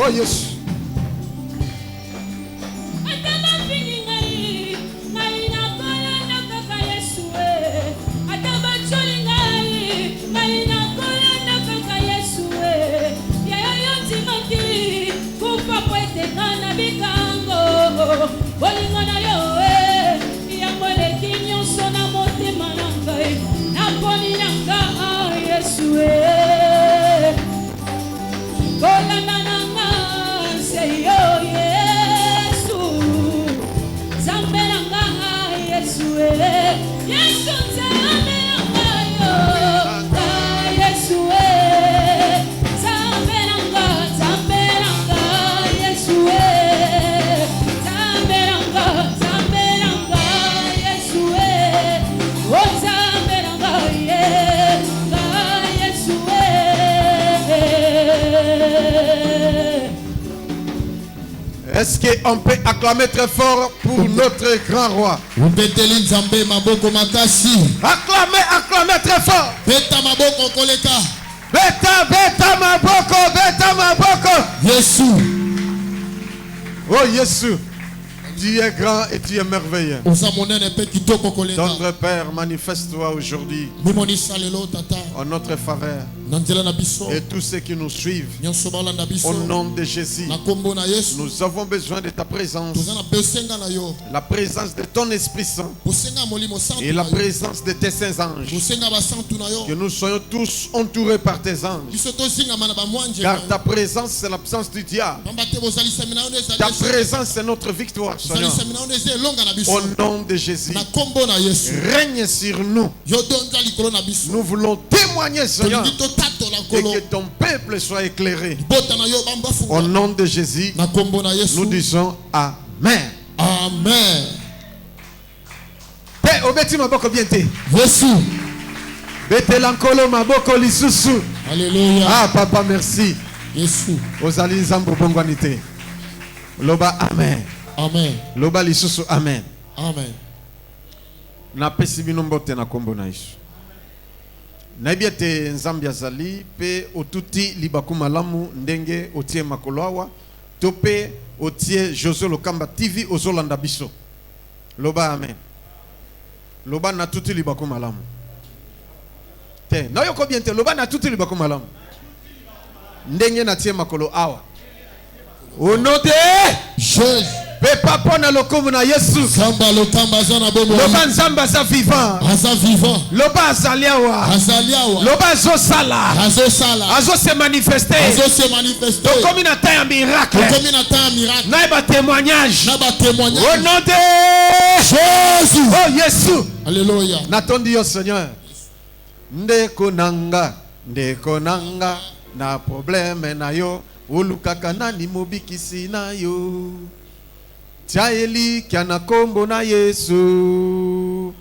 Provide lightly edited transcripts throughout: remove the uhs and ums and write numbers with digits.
yes. Est-ce qu'on peut acclamer très fort pour notre grand roi? Acclamez, acclamez très fort. Beta maboko. Yesu. Oh Yesu. Tu es grand et tu es merveilleux. Tendre Père, manifeste-toi aujourd'hui en notre faveur et tous ceux qui nous suivent. Au nom de Jésus, nous avons besoin de ta présence, la présence de ton Esprit Saint et la présence de tes saints anges. Que nous soyons tous entourés par tes anges, car ta présence c'est l'absence du diable. Ta présence c'est notre victoire. Au nom de Jésus, règne sur nous. Nous voulons témoigner, Seigneur, et que ton peuple soit éclairé. Au nom de Jésus, nous disons Amen. Amen. Alléluia. Ah, Papa, merci. Ozali Zambo Bongwanite. Loba, Amen. Amen. Loba lisusu amen. Amen. Na pesi bino mbote na kombo na Yesu. Na biete nzambi azali pe otuti libaku malamu ndenge otie makolo awa to pe otie José Lokamba TV ozolanda biso. Loba amen. Loba na tuti libaku malamu. Te na yoko bien te loba na tuti libaku malamu. Ndenge na tie makolo awa. Onote Jésus. Papa na lokomu na Yesu. Samba lokamba zana bomo. Loba nzamba za vivant. Asa vivant. Loba azaliawa. Azaliawa. Loba azosala. Azosala. Azo se manifester. Azo se manifester. Comme na ta miracle. Comme na ta miracle. Na ba témoignage. Na ba témoignage. Au nom de Jésus. Oh Yesu. Alléluia. N'attendis au Seigneur. Ndeko nanga na problème na yo. Ulukaka nani mobikisi na yo. Tiaeli kiana kombo na Yesu.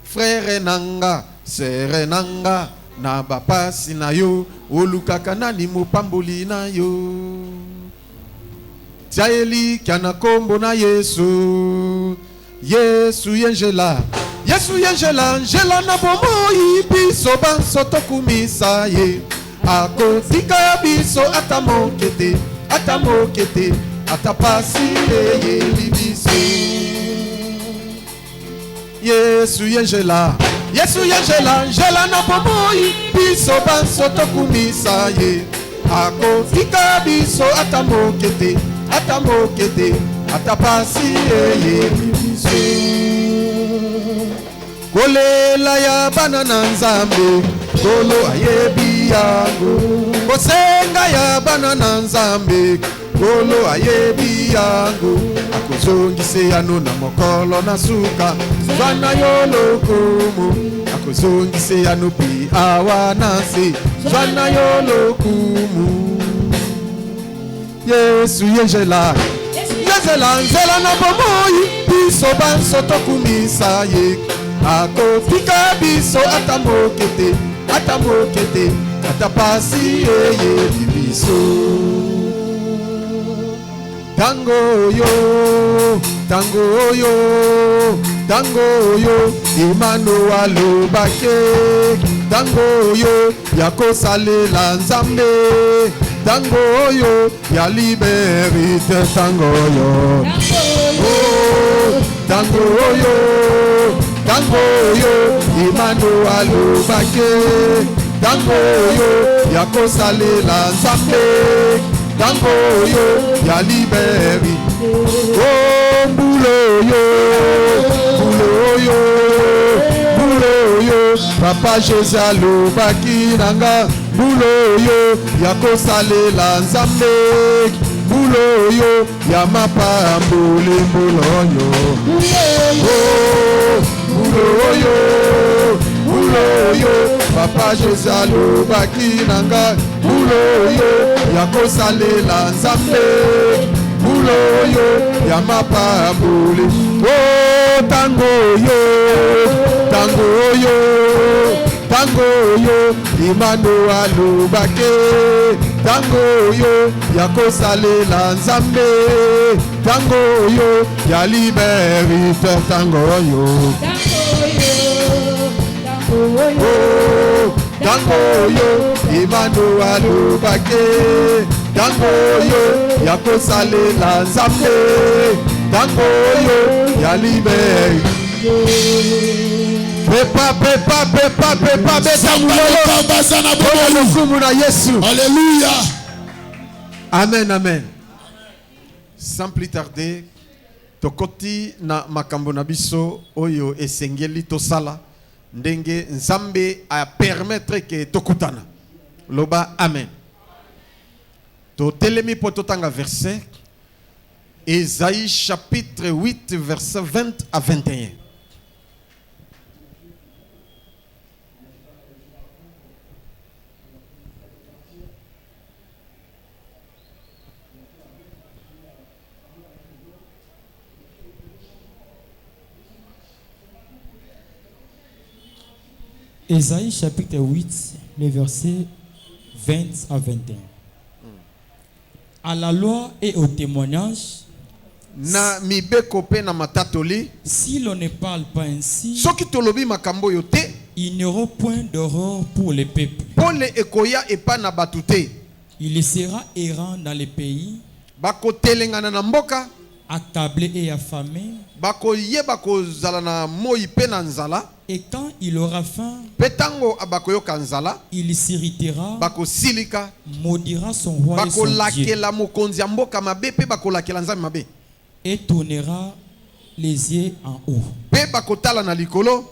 Frère nanga, sere nanga, na bapasi na yo. Ulukaka nani mopamboli na yo. Tiaeli kiana kombo na Yesu. Yesu yenjela. Yesu yenjela, njela na bomoi biso banso tokumisa ye. Akotika biso atamokete, atapasi ye libiso. Yesu yenjela, njela na bomoi biso banso tokumisa ye. Akotika biso atamokete, atapasi ye libiso. Kolela ya banana nzambe, kolo ayebi yango. Kosenga ya banana nzambe, kolo ayebi yango. Akozongise yano na mokolo na suka, zwana yo lokumu. Akozongise yano pi awanase, zwana yo lokumu. Yesu yenjela, nzela na bomoi, biso banso tokumisa ye. Akofika biso atamokete, atapasi ye biso. Tango yo, Emmanuel lobake. Tango yo, yakosalela nzambe. tango yo ya liberté tango yo tango yo imano alubake tango yo ya kosalela nzambe tango yo ya liberté bulo yo papa Jésus alubaki nanga bulo yo ya kosalela nzambe bulo yo ya mapambule bulo yo papa Jésus alubaki nanga bulo yo ya kosalela nzambe bulo yo ya mapambule tango yo imano alubake tango yo ya kosalela nzambe tango yo ya liberté tango yo imano alubake tango yo ya kosalela nzambe tango yo ya liberté Pepa, Alléluia. Amen, amen. Sans plus tarder, tokoti na makambo na biso oyo esengeli tosala ndenge nzambe a permettre que tokutana. Loba amen. To telemi po totanga verset Ésaïe chapitre 8 verset 20 à 21. Ésaïe chapitre 8, les versets 20 à 21. À la loi et au témoignage, na mibeko pe na matatoli, si l'on ne parle pas ainsi, soki tolobi makambo yo te, il n'y aura point d'aurore pour les peuples. Pole ekoya epa na batute. Il sera errant dans les pays, bako telengana na mboka, accablé et affamé. Bako yeba ko zala na moi pe na nzala. Et quand il aura faim, petango abako yo kanzala, il s'irritera, bako silika, maudira son roi et son bako Dieu, lakela mokonzi ya mboka mabe pe bako lakela nzambe mabe, et tournera les yeux en haut. Pe bako tala na likolo,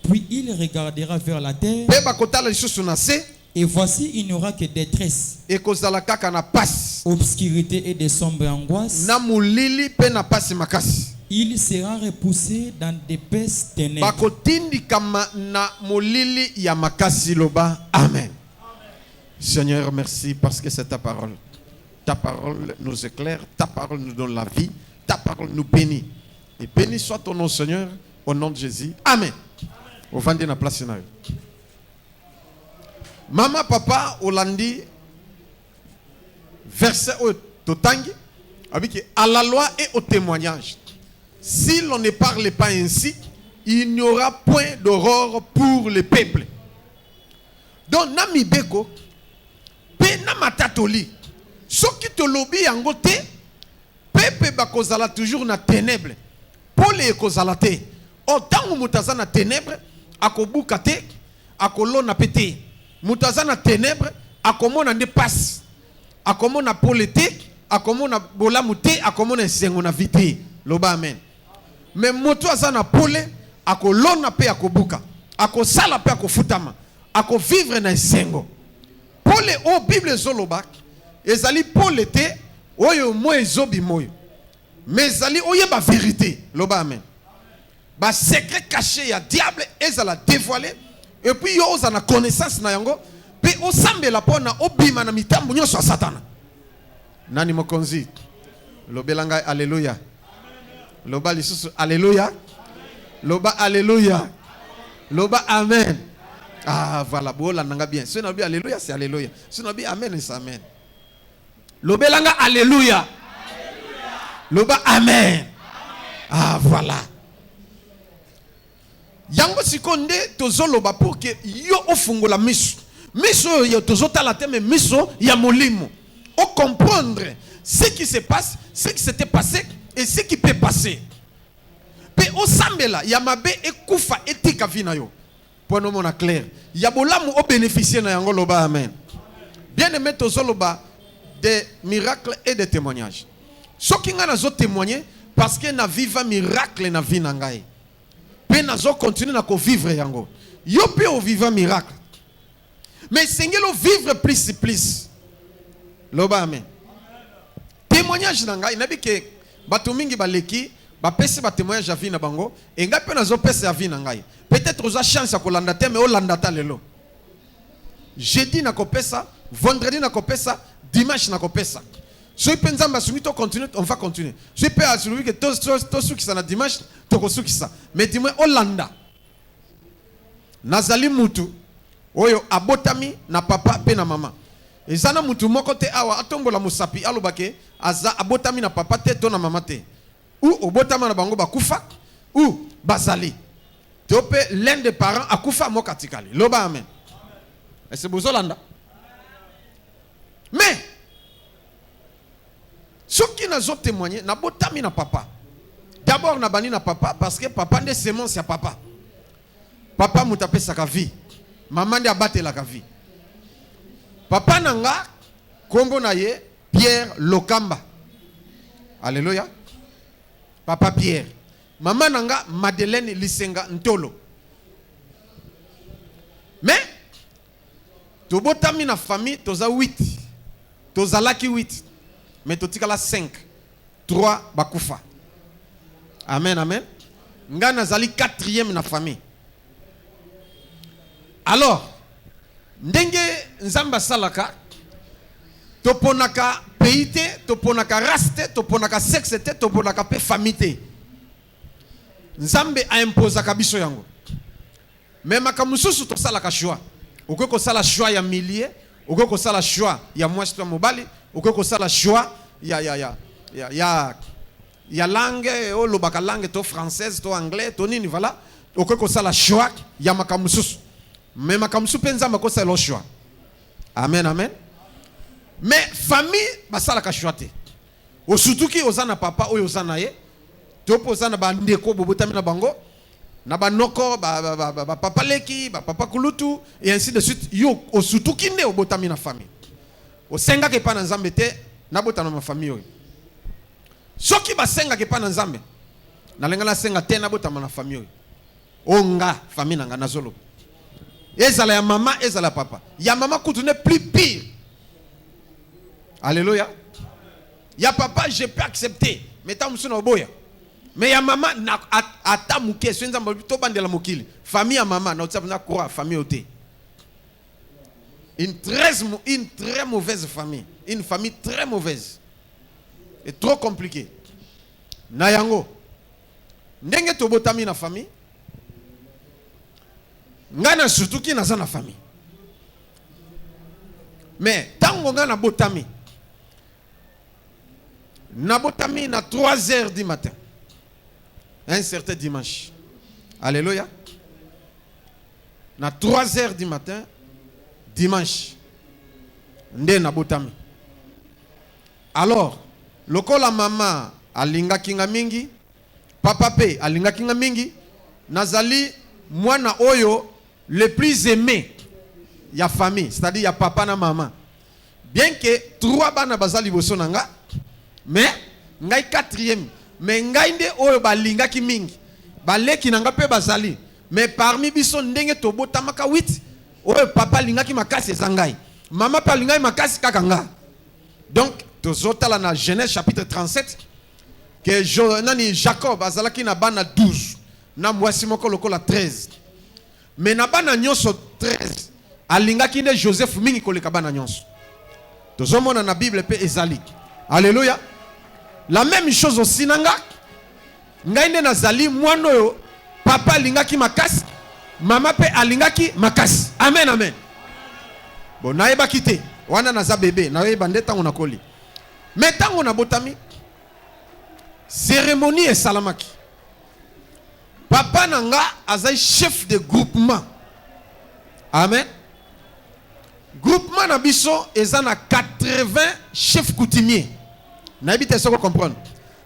puis il regardera vers la terre, pe bako tala lisusu na se, et voici il n'y aura que détresse, ekozala kaka na pasi, obscurité et de sombres angoisses. na mulili pe na pasi makasi. Il sera repoussé dans d'épaisses ténèbres. Bako tindi kama na mulili ya makasi loba. Amen. Seigneur, merci parce que c'est ta parole. Ta parole nous éclaire, ta parole nous donne la vie, ta parole nous bénit. Et béni soit ton nom, Seigneur, au nom de Jésus. Amen. Au vendre na place na. Mama, papa, Olandi, verset au totangi, avec à la loi et au témoignage. Si l'on ne parle pas ainsi, il n'y aura point d'aurore pour le peuple. Donc, nami beko, pe na matatoli, soki to lobi yango te, pepe bakozala toujours na ténèbre. Pole ekozala te. Otango mutaza na ténèbre, akobuka te, akolona pete. Mutaza na ténèbre, akomona nde passe. Akomona pole te, akomona bolamu te, akomona sengo na vite. Loba amen. Mais moto azana pole, akolona pe akobuka. Akosala pe akofutama. Ako vivre na sengo. Pole o Bible zoloba, ezali pole te, oyo mo ezobi moyo. Mais ezali oye ba vérité. Loba amen. Ba secret caché ya diable ezala dévoilé. Et puis yo ozana connaissance na yango. Pe osambela pona obima na mitambu nyoso satana. Nani mokonzi? Lobelanga alléluia. Loba lisusu alléluia. Loba alléluia. Loba amen. Ah voilà, bola nanga bien. Si on a bien alléluia, c'est alléluia. Si on a bien amen, c'est amen. Lobelanga alléluia. Loba amen. Ah voilà. Yango sikonde tozoloba pour que yo ofungola misu. miso yo tozota la teme miso ya molimo. Au comprendre ce qui se passe, ce qui s'était passé et ce qui peut passer. Pe o sambela ya mabe ekufa etika vina yo. Pour nous mona clair. Ya bolamu o bénéficier na yango loba amen. Bien aimé tozoloba des miracles et des témoignages. Ce qui nga nazo témoigner parce que na viva miracle na vie na ngai. Pe nazo continuer na ko vivre yango. Yo pe o viva miracle. Mais sengelo vivre plus. Loba amen. Témoignage na ngai nabi ke bato mingi baleki ba pese ba témoignage ya vie na bango et ngai pe nazo pese ya vie na ngai. Peut-être oza chance ya kolanda te mais o landa ta lelo. Jeudi na kopesa, vendredi na kopesa, dimanche na kopesa. Si pe nzamba sungi to continuer, on va continuer. Je peux assurer que to suki ça na dimanche, to ko suki ça. Mais dis-moi Hollanda. Nazali mutu oyo abotami na papa pe na mama. Ezana mutu moko te awa atombola musapi alobake aza abotami na papa te to na mama te. Ou obotama na bango bakufa ou bazali. Tope l'un des parents akufa mokatikali. Loba amen. Et c'est Bozolanda. Mais ceux qui n'ont témoigné, n'a pas tami na papa. D'abord n'a bani na papa parce que papa ne semence ya papa. Papa mutape sa vie. Maman ne abate la vie. Papa nanga kombo na ye Pierre Lokamba. Alléluia. Papa Pierre. Maman nanga Madeleine Lisenga Ntolo. Mais tobotami na famille toza 8. Toza laki 8. Mais totikala 5. 3 bakufa. Amen, amen. Nga nazali 4e na famille. Alors, ndenge nzamba salaka, toponaka peite, toponaka raste, toponaka sexete, toponaka pe famite. Nzambe a imposaka biso yango. Mais makamususu to salaka choix. Oko ko sala choix ya millier, oko ko sala choix ya mwasi to mobali, oko ko sala choix ya langue, o lobaka langue to française, to anglais, to nini voilà. Oko ko sala choix ya makamususu. Mais makamusu penza makosa lo choix. Amen, amen. Mais famille basala ka choix te. O sutuki ozana papa oyo ozana ye. Topo ozana ba ndeko bobotami na bango. Na ba noko ba papa leki, ba papa kulutu et ainsi de suite. Yo o sutuki ne obotami na famille. O senga ke pa na nzambe te na botana na famille oyo. Soki ba senga ke pa na nzambe. Na lenga na senga te na botama na famille oyo. Onga famille nanga nazolo. Ezala ya maman, ezala papa. Ya maman koutouné plus pire. Alléluia. Ya papa, je peux accepter. Mais ta moussou na oboya. Mais ya maman, na ata mouké, soinza mbito bandela moukili. Famille ya maman, na otsap na koura, famille oté. Une très mauvaise famille. Une famille très mauvaise. Et trop compliquée. Na yango. Ndenge tobotami na famille. Ngana surtout qui n'a pas famille. Mais tant qu'on a botami, na 3h du matin. Un certain dimanche. Alléluia. Na 3h du matin, dimanche. Nde na botami. Alors, loko la maman alinga kinga mingi, papa pe alinga kinga mingi, nazali mwana oyo le plus aimé ya famille, c'est-à-dire ya papa na maman. Bien que 3 bana bazali boso nanga, mais ngai 4e, mais ngai nde oyo balinga ki mingi. Baleki nanga pe bazali, mais parmi biso ndenge tobotamaka 8, oyo papa linga ki makasi ezangai. Maman pa linga makasi kakanga. Donc tozotala na Genèse chapitre 37 que Jacob azalaki na bana 12, na mwasi moko lokola 13. Mais na bana nyonso 13 alingaki ne Joseph mingi koleka bana nyonso. Tozomona na Bible pe ezali. Alléluia. La même chose aussi nanga. Ngai nde nazali mwana oyo papa alingaki makasi, mama pe alingaki makasi. Amen, amen. Bon naeba kite wana naza bébé na yeba ndeta ngona koli. Mais tango na botami cérémonie et salamaki. Papa nanga azai chef de groupement. Amen. Groupement Nabiso, ils ont 80 chefs coutumiers. N'habitez pas comprendre.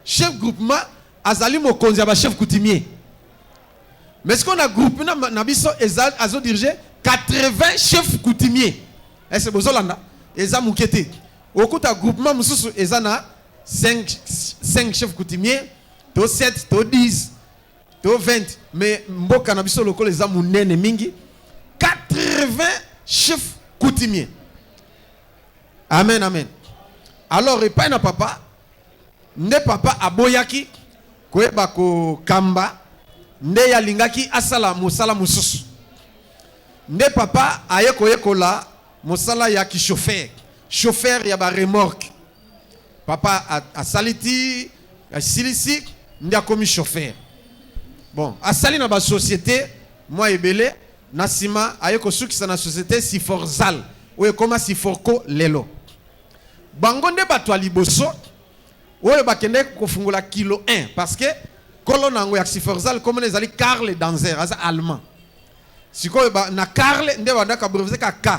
Chef groupement, Azali Mokonzi, chef coutumier. Mais ce qu'on a groupé Nabiso, ils ont dirigé 80 chefs coutumiers. Et c'est Bozolanda. Ils ont mouqueté. Au coup de groupement, ils ont 5 chefs coutumiers, 7, 10, 20. Mais Mboka Nabiso, ils ont mouné mingi. 80 chefs coutumier. Amen, amen. Alors, et pas na papa, ne papa aboyaki, kwe bako kamba, ne yalingaki asala musala mususu. Ne papa aye koye kola musala yaki chauffeur ya ba remorque. Papa a saliti, a silisi, ndia komi chauffeur. Bon, asali na ba société, moi ebele. Nasima ayeko suki na société Siforzal oye koma Siforko lelo bangonde bato liboso oye bakende kofungula kilo 1 parce que kolo nango ya Siforzal comme les ali Karl Danzer asa allemand siko na Karl nde bandaka breveté ka K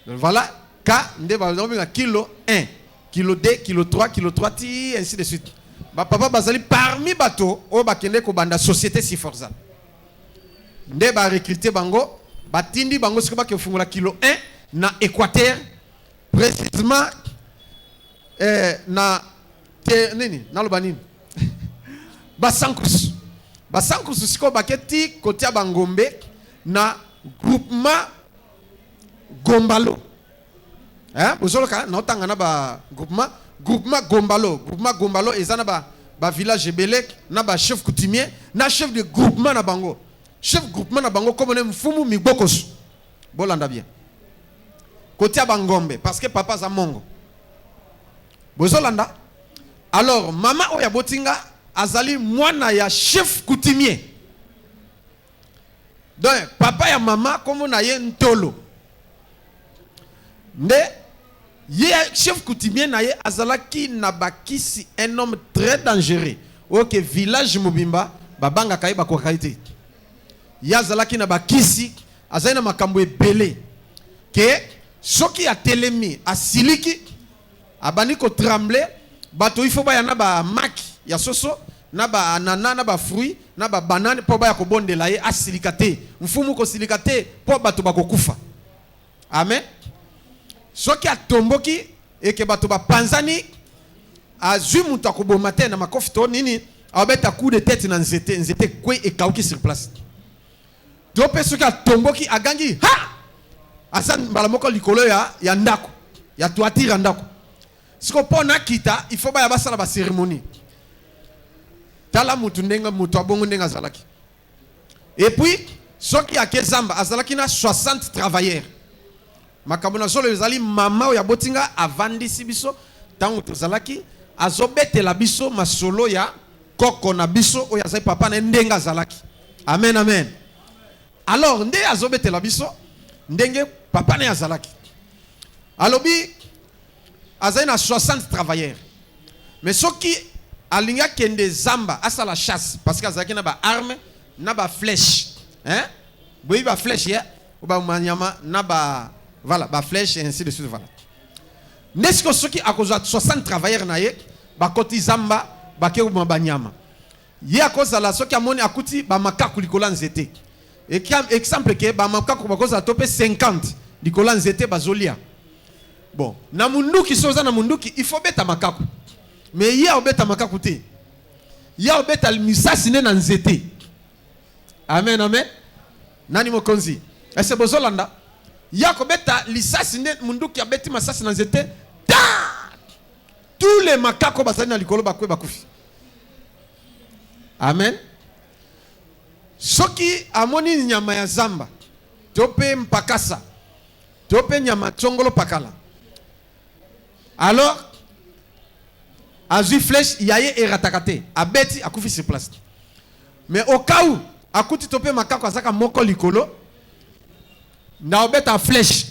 voilà K nde bandaka kilo 1 kilo 2 kilo 3 kilo 3 ti ainsi de suite ba papa bazali parmi bato oye bakende ko banda société Siforzal nde ba recruter bango batindi bango siko ba ke fungula kilo 1 na Équateur précisément na nini na lobanini basankus siko baketi kotia bangombe na groupement Gombalo bozoloka na otanga na ba groupement Gombalo ezana ba village Belek na ba chef coutumier na chef de groupement na bango. Chef groupement na bango comme mfumu mibokos bolanda bien kotia bangombe parce que papa za mongo bozolanda alors mama oya botinga azali mwana ya chef coutumier donc papa ya mama comme na ye ntolo nde ye chef coutumier na ye azalaki na bakisi un homme très dangereux OK village mobimba babanga kaiba ko kaite yazalaki na bakisi azaina makambo ebele ke soki ya telemi asiliki abani ko trembler bato ifo ba yana ba maki ya soso na ba anana na ba fruit na ba banane po ba ya kobondela ye asilikate mfumu ko silikate po bato bakokufa amen soki atomboki eke bato ba panzani azui mutu akoboma te na makofi to nini abeta coup de tête na nzete kwe ekauki sur place dope soki atomboki agangi ha asan balamoko likolo ya ndako ya toitire ndako siko pona kita il faut ba ya basala ba cérémonie tala mutu ndenga mutu abongo ndenga zalaki et puis soki akezamba azalaki na 60 travailleurs makambo solo ezali mama ya botinga avandisi biso tango tozalaki azobetela biso masolo ya koko na biso oya zai papa na ndenga zalaki amen amen. Alors nde azobetela biso ndenge papa na azalaki alobi azai na 60 travailleurs mais soki alinga kende zamba asa la chasse parce que azalaki na ba arme na ba flèche boyi ba flèche ya ba manyama na ba voilà ba flèche et ainsi de suite voilà nesko soki akozwa 60 travailleurs na ye ba koti zamba ba ke ba nyama ye akozala soki amoni akuti ba makaku likola nzete exemple que ba makaku bakoza topé 50 likola nzete bazolia bon na munduki soza na munduki il faut beta makaku mais ye obeta makaku te ye obeta misasi ne na nzete amen amen nani mokonzi ese bozolanda ya kobeta lisasi ne munduki abeti masasi na nzete tous les makako bazali na likolo bakwe bakufi amen. Soki amoni nyama ya zamba tope mpakasa tope nyama chongolo pakala alors azui flèche yaye eratakate abeti akufi sur place mais au cas où akuti tope makako azaka moko likolo na obeta flèche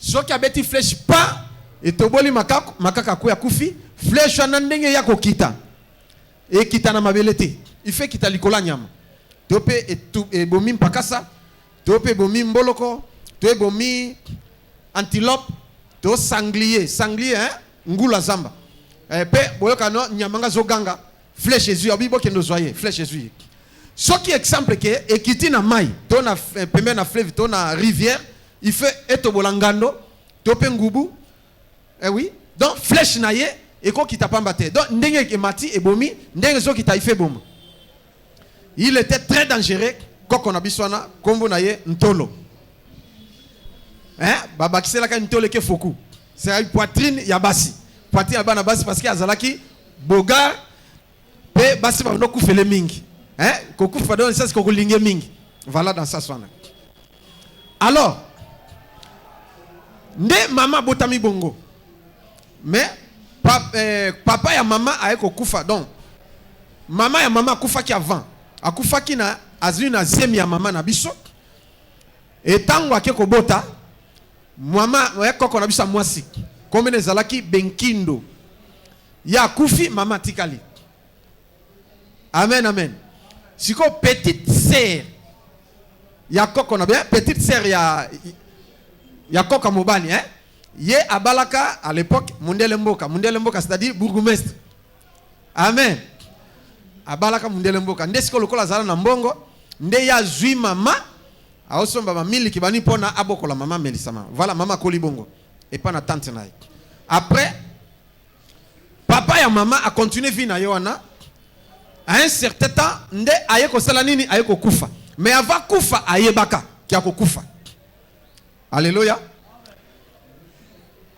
soki abeti flèche pa etoboli makako makaka ko akufi flèche na ndenge ya kokita e kita na mabelete il fait kita likola nyama tope et bomi mpakasa tope bomi mboloko to bomi antilope, to sanglier, hein, ngula zamba. Pe boyoka no nyamanga zoganga, flèche Jésus, abi bokendo zoyer, flèche Jésus. Ce qui exemple que ekiti na mai, to na pembe na fleuve, to na rivière, il fait eto bolangando, to pengubu. Oui, donc flèche na ye et ko kita pamba te. Donc ndenge ke mati e bomi, ndenge zo kita ife bom. Il était très dangereux koko na biswana kombo na ye ntolo. Hein? Baba kisela ka ntolo ke foku. C'est une poitrine ya basi. Poitrine ya bana basi parce que azalaki boga pe basi ba no kufele mingi. Hein? Koku fa don ça c'est koku linge mingi. Voilà dans ça swana. Alors nde mama botami bongo. Mais papa ya mama aeko kufa donc mama ya mama kufa ki avant akufa ki na azui na zemi ya mama na biso etango akeko bota mama ekoko na biso mwasi komene zalaki benkindo ya kufi mama tikali. Amen amen. Siko petite sœur ya koko na bien petite sœur ya koka mobali hein. Ye abalaka à l'époque Mundele Mboka c'est-à-dire bourgmestre. Amen. Abalaka Mundele Mboka ndesiko lokola zala na mbongo nde ya zui mama aosomba ba miliki bani pona abokola mama melisama. Voilà mama kolibongo et pas na tante naï. Après papa ya mama a continué vie na yoana à un certain temps nde ayeko sala nini ayeko kufa. Mais avant kufa ayebaka ki akokufa. Alléluia.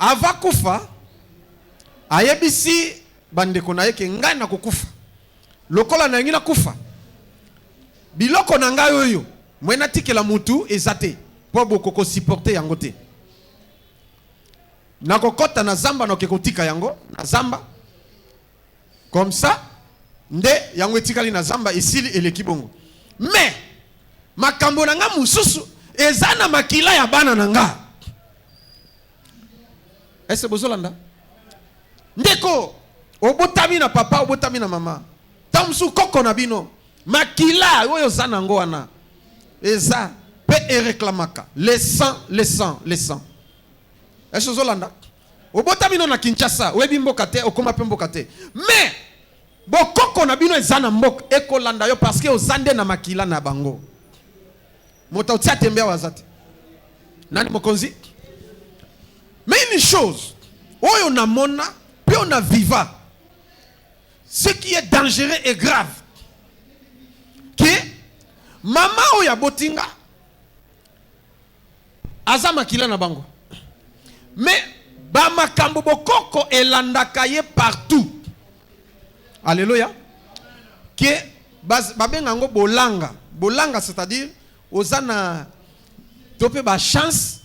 Ava kufa ayebisi bandeko na yeke ngai na kokufa lokola na ngina kufa biloko na ngai oyo mwena tikela mutu ezate po bokoko supporter yango te na kokota na zamba na kotika yango na zamba comme ça nde yango etikali na zamba esili eleki bongo mais makambo na nga mususu ezana makila ya bana na nga. Est-ce que vous avez ndeko obotami na papa obotami na mama tamsu koko na bino makila oyo zana ngo wana eza pe réclamaka les sang. Est-ce que vous avez obotami no na Kinshasa webi mboka te okoma pe mboka te mais bokoko na bino ezana mboka ekolanda yo parce que ozande na makila na bango mota utia tembea wazate nani mokonzi. Mais une chose, oyo na mona, puis on a viva. Ce qui est dangereux et grave. Que maman oya botinga azama kila na bango. Mais ba makambo bokoko elandaka ye partout. Alléluia. Que babenga ngo bolanga. Bolanga c'est-à-dire ozana topé ba chance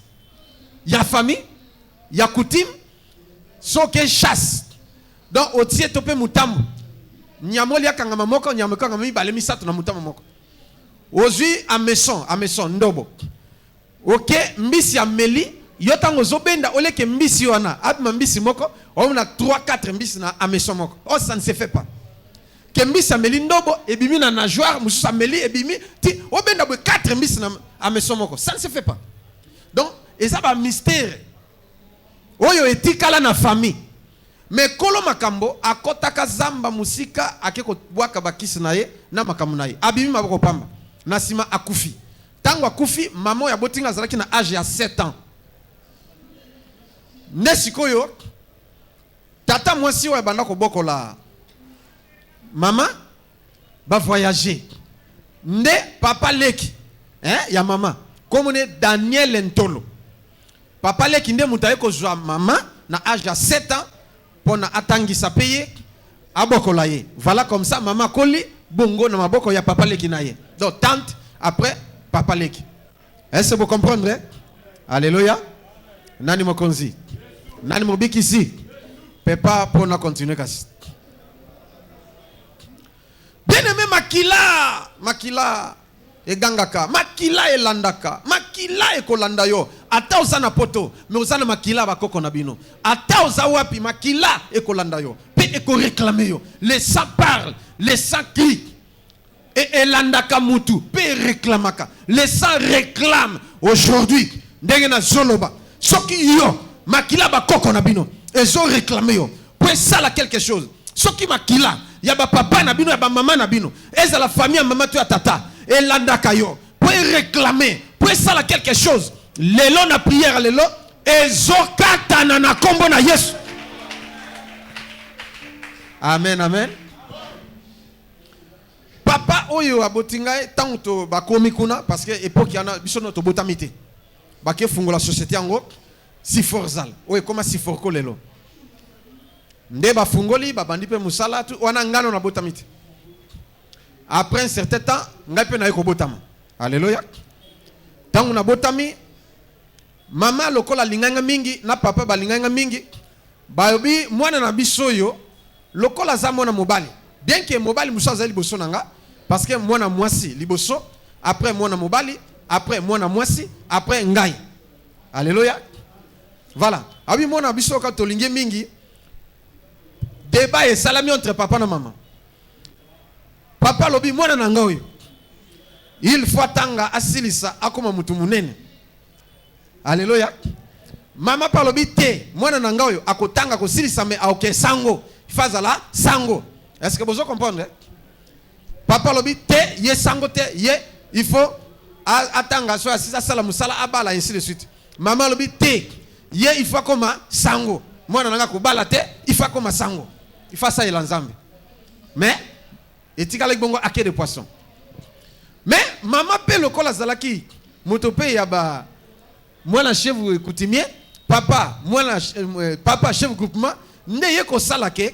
ya famille. Ya coutume so que chasse donc au tie topé mutambo nyamoli akanga moko nyameka ngami bale misato na mutambo moko ozui a maison ndobo OK mbisi ameli yotango zobenda oleke mbisi wana abima mbisi moko on a 3-4 mbisi na a maison moko oh ça ne se fait pas que mbisi ameli ndobo ebimi na nageoire musu ameli ebimi ti obenda bo 4 mbisi na a maison moko ça ne se fait pas donc et ça va mystère. Oyo etikala na famille. Mais kolo makambo akotaka zamba musika akeko bwaka bakisi na ye na makamu na ye. Abimi maboko pamba. Nasima akufi. Tango akufi maman ya botinga zalaki na âge ya 7 ans. Nesikoyo tata mwasi wa banda ko bokola. Maman ba voyager. Nde papa leki ya maman. Comme ne Daniel Ntolo. Papa leki nde mutaye ko zwa maman na âge de 7 ans pour na atangisa payer abokola ye. Voilà comme ça maman koli bongo na maboko ya papa leki na ye. Donc tante après papa leki. Est-ce que vous comprenez? Alléluia. Nani mokonzi. Nani mobiki ici. Pepa pour na continuer kasi. Bien aimé makila egangaka makila elandaka makila ekolanda yo ata osana poto mais osana makila bakoko na bino ata ozawapi makila ekolanda yo pe eko réclamer yo les sang parle les sang crie et elandaka mutu pe réclamaka les sang réclame aujourd'hui ndenge na zoloba soki yo makila ba koko na bino ezo réclamer yo pour ça la quelque chose soki makila ya ba papa na bino ya ba mama na bino eza la famille ya mama to ya tata elandaka yo pour réclamer pour ça la quelque chose lelo na prière lelo ezo katana na kombo na Yesu. Amen, amen. Papa oyo abotinga tanto bakomi kuna parce que époque yana biso no to botamite bake fungola société yango si forzal oyo koma si forko lelo nde ba fungoli ba bandi pe musala tu wana ngano na botamite après un certain temps ngai pe na ko botama. Alléluia. Tangu na botami mama lokola linganga mingi na papa ba linganga mingi bayobi mwana na biso yo lokola za mwana mobali bien que mobali musa za liboso nanga parce que mwana mwasi liboso après mwana mobali après mwana mwasi après ngai. Alléluia. Voilà. Abi mwana biso ka tolingi mingi débat et salami entre papa na maman. Papa lobi mwana na ngoyo il faut tanga asilisa akoma mutu munene. Alléluia. Mama palobi te mwana na ngoyo akotanga ko silisa me aoke sango fazala sango. Est-ce que vous comprenez? Papa lobi te ye sango te ye il faut atanga so asisa sala musala abala ainsi de suite. Maman lobi te ye il faut comme sango. Mwana nanga ko bala te il faut comme sango. Il faut ça il nzambe. Mais etika lek bongo ake de poisson. Mais maman pe lokola zalaki moto pe ya ba mwana chef coutumier papa mwana papa chef groupement ndeye ko sala ke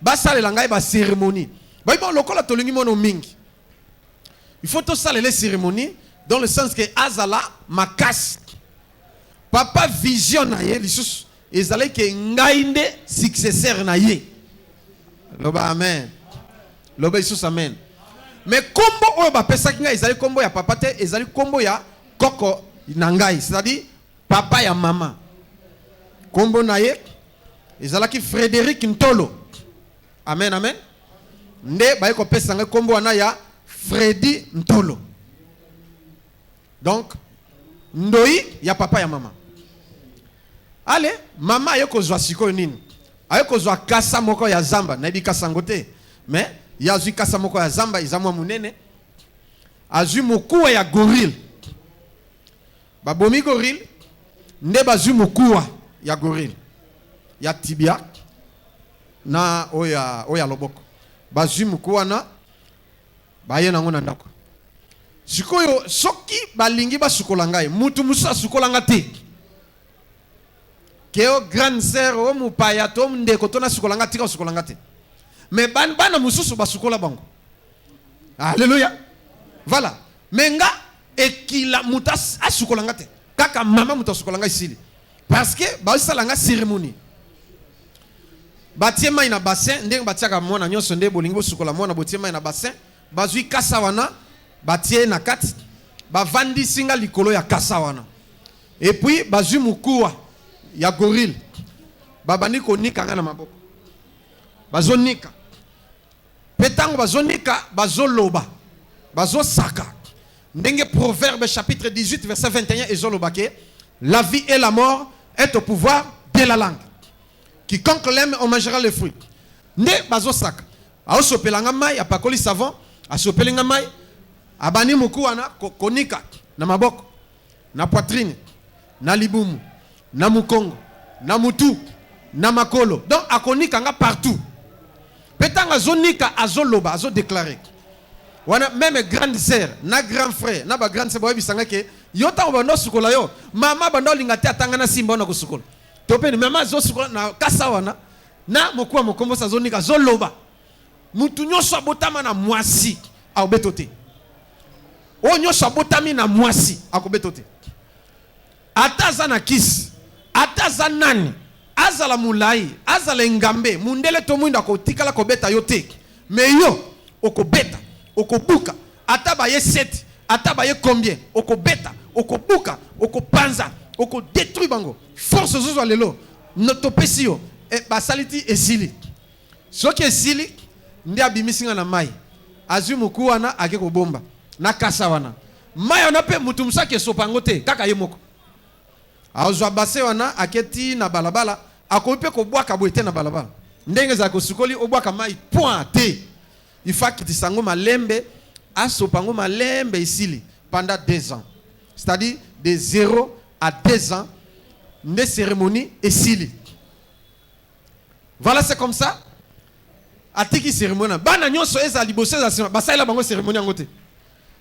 ba sala ngai ba cérémonie. Ba bon lokola tolingi mono mingi. Il faut to sala les cérémonies dans le sens que azala makas. Papa vision na ye lisusu ezale ke ngai nde successeur na ye. Loba amen. Loba isusu amen. Mais combo oyo ba pesaki ngai ezali combo ya papa te ezali combo ya koko na ngai, c'est-à-dire papa ya mama. Combo na ye ezalaki Frédéric Ntolo. Amen amen. Nde ba ko pesa ngai combo wana ya Freddy Ntolo. Donc ndoi ya papa ya mama. Allez, mama ayoko zwa siko nini? Ayoko zwa kasa moko ya zamba na ibi kasa ngote. Mais ya zwi kasa moko ya zamba izamwa munene. Azwi mukuwa ya gorille. Babomi gorille nde bazwi mukuwa ya gorille. Ya tibia na oya loboko. Bazwi mukuwa na baye nango na ndako. Sikoyo soki balingi basukola ngai mutu musa sukolanga te. Keo grande sœur o mupaya to ndeko to na sukolanga tika sukolanga te. Mais bana mususu basukola bango. Alléluia. Voilà. Menga ekila mutas asukolanga te. Kaka mama mutasukolanga isili. Parce que ba salanga cérémonie. Batie mai na bassin ndenge batiaka mwana nyonso nde bolingi bosukola mwana botie mai na bassin bazui kasa wana batie na kati bavandi singa likolo ya kasa wana. Et puis bazui mukuwa ya gorille babani konika nga na maboko bazonika petango bazonika bazoloba bazosaka ndenge Proverbe chapitre 18 verset 21 ezoloba ke la vie et la mort est au pouvoir de la langue. Quiconque l'aime on mangera le fruit. Nde bazosaka aosopelanga mai apakoli savon asopelinga mai abani mukuwa na konika na maboko na poitrine na libumu na mukongo na mutu na makolo. Donc akonika nga partout. Petanga zonika azoloba azo déclarer. Wana même grande sœur na grand frère na ba grande sœur boyebi sanga ke yota obando sukola yo mama bando lingate atanga na simba na kusukola. Topeni mama zo sukola na kasa wana na mokuwa mokombo sa zonika zoloba. Mutu nyoso abotama na mwasi akobetote. O nyoso abotami na mwasi akobetote. Ataza na kisi ataza nani azala mulai azala ngambe mundele to mwinda ko tikala ko beta yote me yo okobeta okobuka ataba ye 7 ataba ye combien okobeta okobuka okopanza okodétruire bango force zozo lelo notopesi yo e basaliti esili soki esili ndi abimisinga na mai azwi muku wana ake kobomba na kasa wana mai ona pe mutu musaki sopango te kaka ye moko azwa base wana aketi na balabala akope ko bwaka boete na balabala ndenge za ko sukoli obwaka mai point te il faut kitisa ngo malembe asopa ngo malembe isili pendant 2 ans, c'est-à-dire de 0 à 2 ans de cérémonie isili. Voilà, c'est comme ça. Atiki cérémonie bana nyonso eza liboso za sima basala bango cérémonie ngote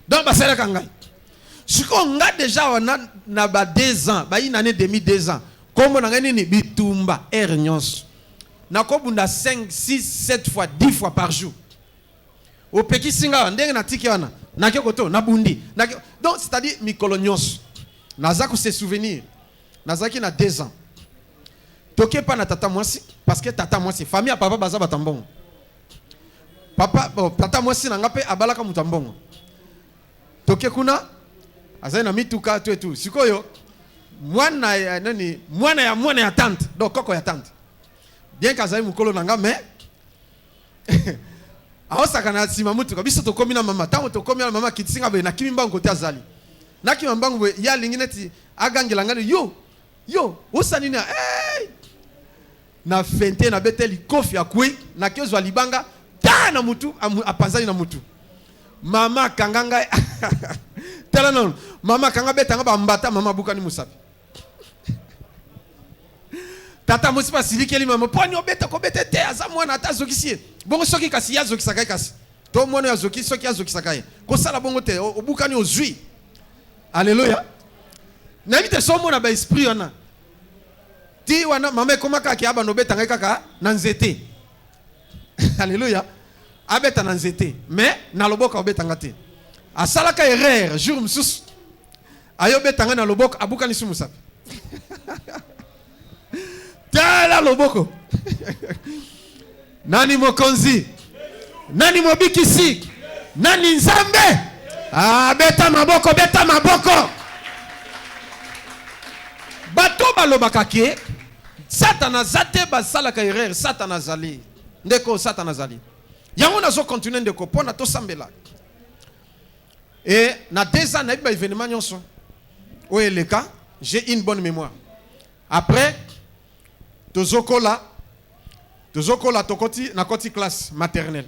donc basala kangai siko nga déjà wana na ba 2 ans ba une année demi 2 ans comme na ngani ni bitumba nyonso na ko bunda 5 6 7 fois 10 fois par jour au peki singa ndenge na tiki wana na kekoto na bundi donc c'est-à-dire mikolo nyonso naza ko se souvenir nazaki na 2 ans toke pa na tata mwasi parce que tata mwasi famille à papa baza batambongo. Papa, tata mwasi na ngape abalaka mutambongo. Toke kuna azai na mituka tu etu. Sikoyo mwana ya nani mwana ya tante. Donc koko ya tante. Bien kazai mukolo na nga mais aosaka na sima mutuka biso to komi na mama. Tango to komi na mama kitsinga be na kimimba ngote azali. Na kimimba ngo ya lingineti agangela ngani yo osani na na fente na beteli kofi akui na kezwa libanga na mutu apanzani na mutu mama kanganga tela non mama kanga betanga ba mbata mama bukani musapi tata musipa silikeli mama poni obeta ko betete aza mwana atazokisi bongo soki kasi yazokisa kai kasi to mwana yazokisi soki yazokisa kai ko sala bongo te obukani ozui. Alléluia. Na vite so mona ba esprit wana ti wana mama komaka ki aba no betanga kaka na nzete. Alléluia. Abeta na nzete mais na loboko obetanga te asalaka erreur jour mususu ayo betanga na loboko abuka ni sumusapi tala loboko nani mokonzi nani mobikisi nani nzambe beta maboko bato balobaka ke satana zate basalaka erreur satana zali ndeko satana zali yango nazo continuer ndeko pona to sambela et na 2 ans na ba événement nyonso oyeleka j'ai une bonne mémoire après tozokola tokoti na koti classe maternelle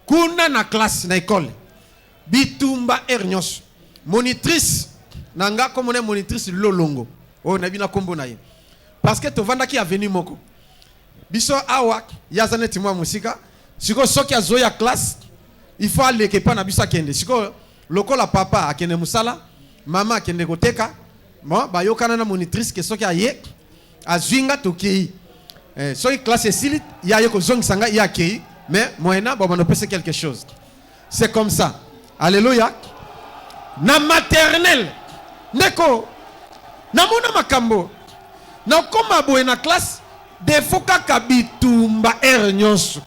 kuna na classe na école bitumba nyonso monitrice nanga comme on monitrice lolongo na bina kombo na ye parce que tovanda ki avenue moko biso awa yazaneti mwa musika siko soki azoya classe il faut aller que pa na biso akende siko lokola papa akende musala mama akende koteka bon ba yokana na monitrice ke soki aye azwinga tokei soki classe esili ya yeko zongisanga ya kei mais moyena bon on peut quelque chose c'est comme ça. Alléluia. Na maternelle ndeko na mona makambo na koma boye na classe defo kaka bitumba nyonso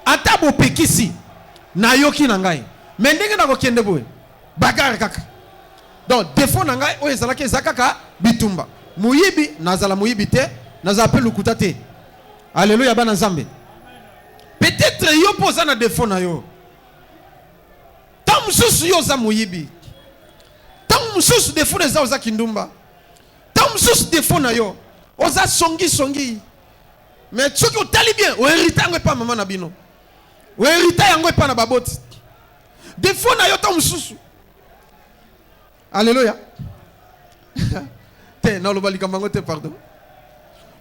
ata bo pekisi na yoki na ngai mais ndenge na kokende boye bagarre kaka donc defo na ngai o ezalaki ezakaka bitumba muyibi nazala muyibi te nazala pe lukuta te. Alléluia bana nzambe. Peut-être yo poza na defo na yo tam mususu yo za muyibi tam mususu defo na za kindumba tam mususu defo na yo oza songi mais soki otali bien o hérita yango pa mama na bino o hérita yango pa na baboti defo na yo tam mususu. Alléluia. Te na lobali kambango te pardon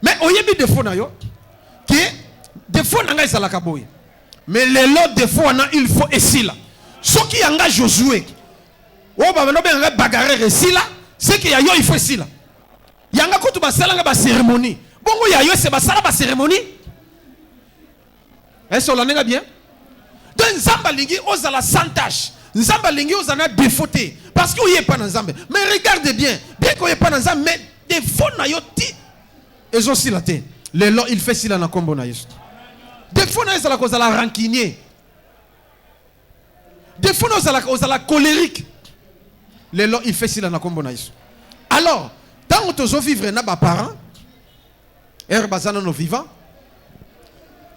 mais oyebi defo na yo que defo na ngai salaka boye mais lelo defo na il faut esila soki yanga Josué o ba no benga bagarre esila c'est que ya yo il faut esila yanga kutu basalanga ba cérémonie bongo ya yo c'est basala ba cérémonie est-ce que l'on est bien donc nzamba lingi ozala sans tâche nzamba lingi ozana défauté parce que oye pas na nzambe mais regarde bien que oye pas na nzambe mais défaut na yo ti ezo sila te lelo il fait sila na kombo na Yesu défaut na ezala ko zala rancunier défaut na ozala colérique lelo il fait sila na kombo na Yesu. Alors tant que tu vivre na ba parents bazana no vivant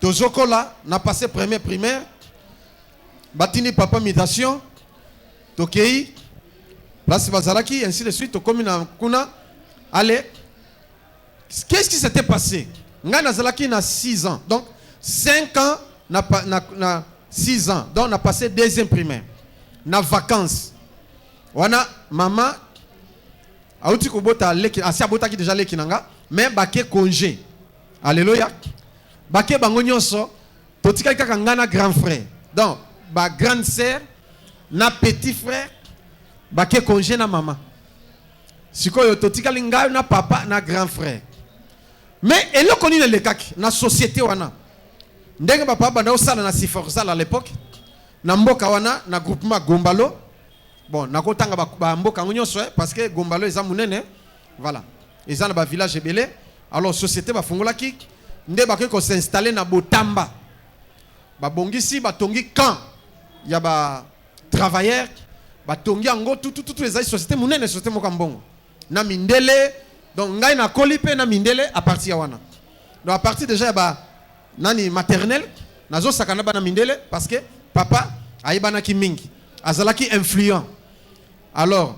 tozokola na passé première primaire batini papa mutation tokei place bazalaki ainsi de suite tokomi na kuna Allez, qu'est-ce qui s'était passé? Nga nazalaki na 6 ans. Donc 5 ans na 6 ans. Donc on a passé deuxième primaire. Na vacances. Wana maman auti ko bota leki asi abota ki déjà leki nanga mais baké congé. Alléluia. Baké bango nyonso totika kaka ngana grand frère. Donc ba grande sœur na petit frère baké congé na maman. Sikoyo totika linga na papa na grand frère. Mais elle connaît le kaki na société wana. Ndenge papa banda osala na siforzala à l'époque. Na mboka wana na groupement Gombalo. Bon, nakotanga ba mboka nyonso parce que Gombalo eza munene. Voilà. Eza na ba village ebele. Alors société ba fungolaki nde ba ko s'installer na Botamba. Ba bongisi ba tongi camp. Ya ba travailleurs ba tongi ango tout les sociétés munene société moka mbongo. Na mindele donc ngai na kolipe na mindele à partir ya wana. Donc à partir déjà ba nani maternelle nazo sakana ba na mindele parce que papa aibana ki mingi azalaki influent. Alors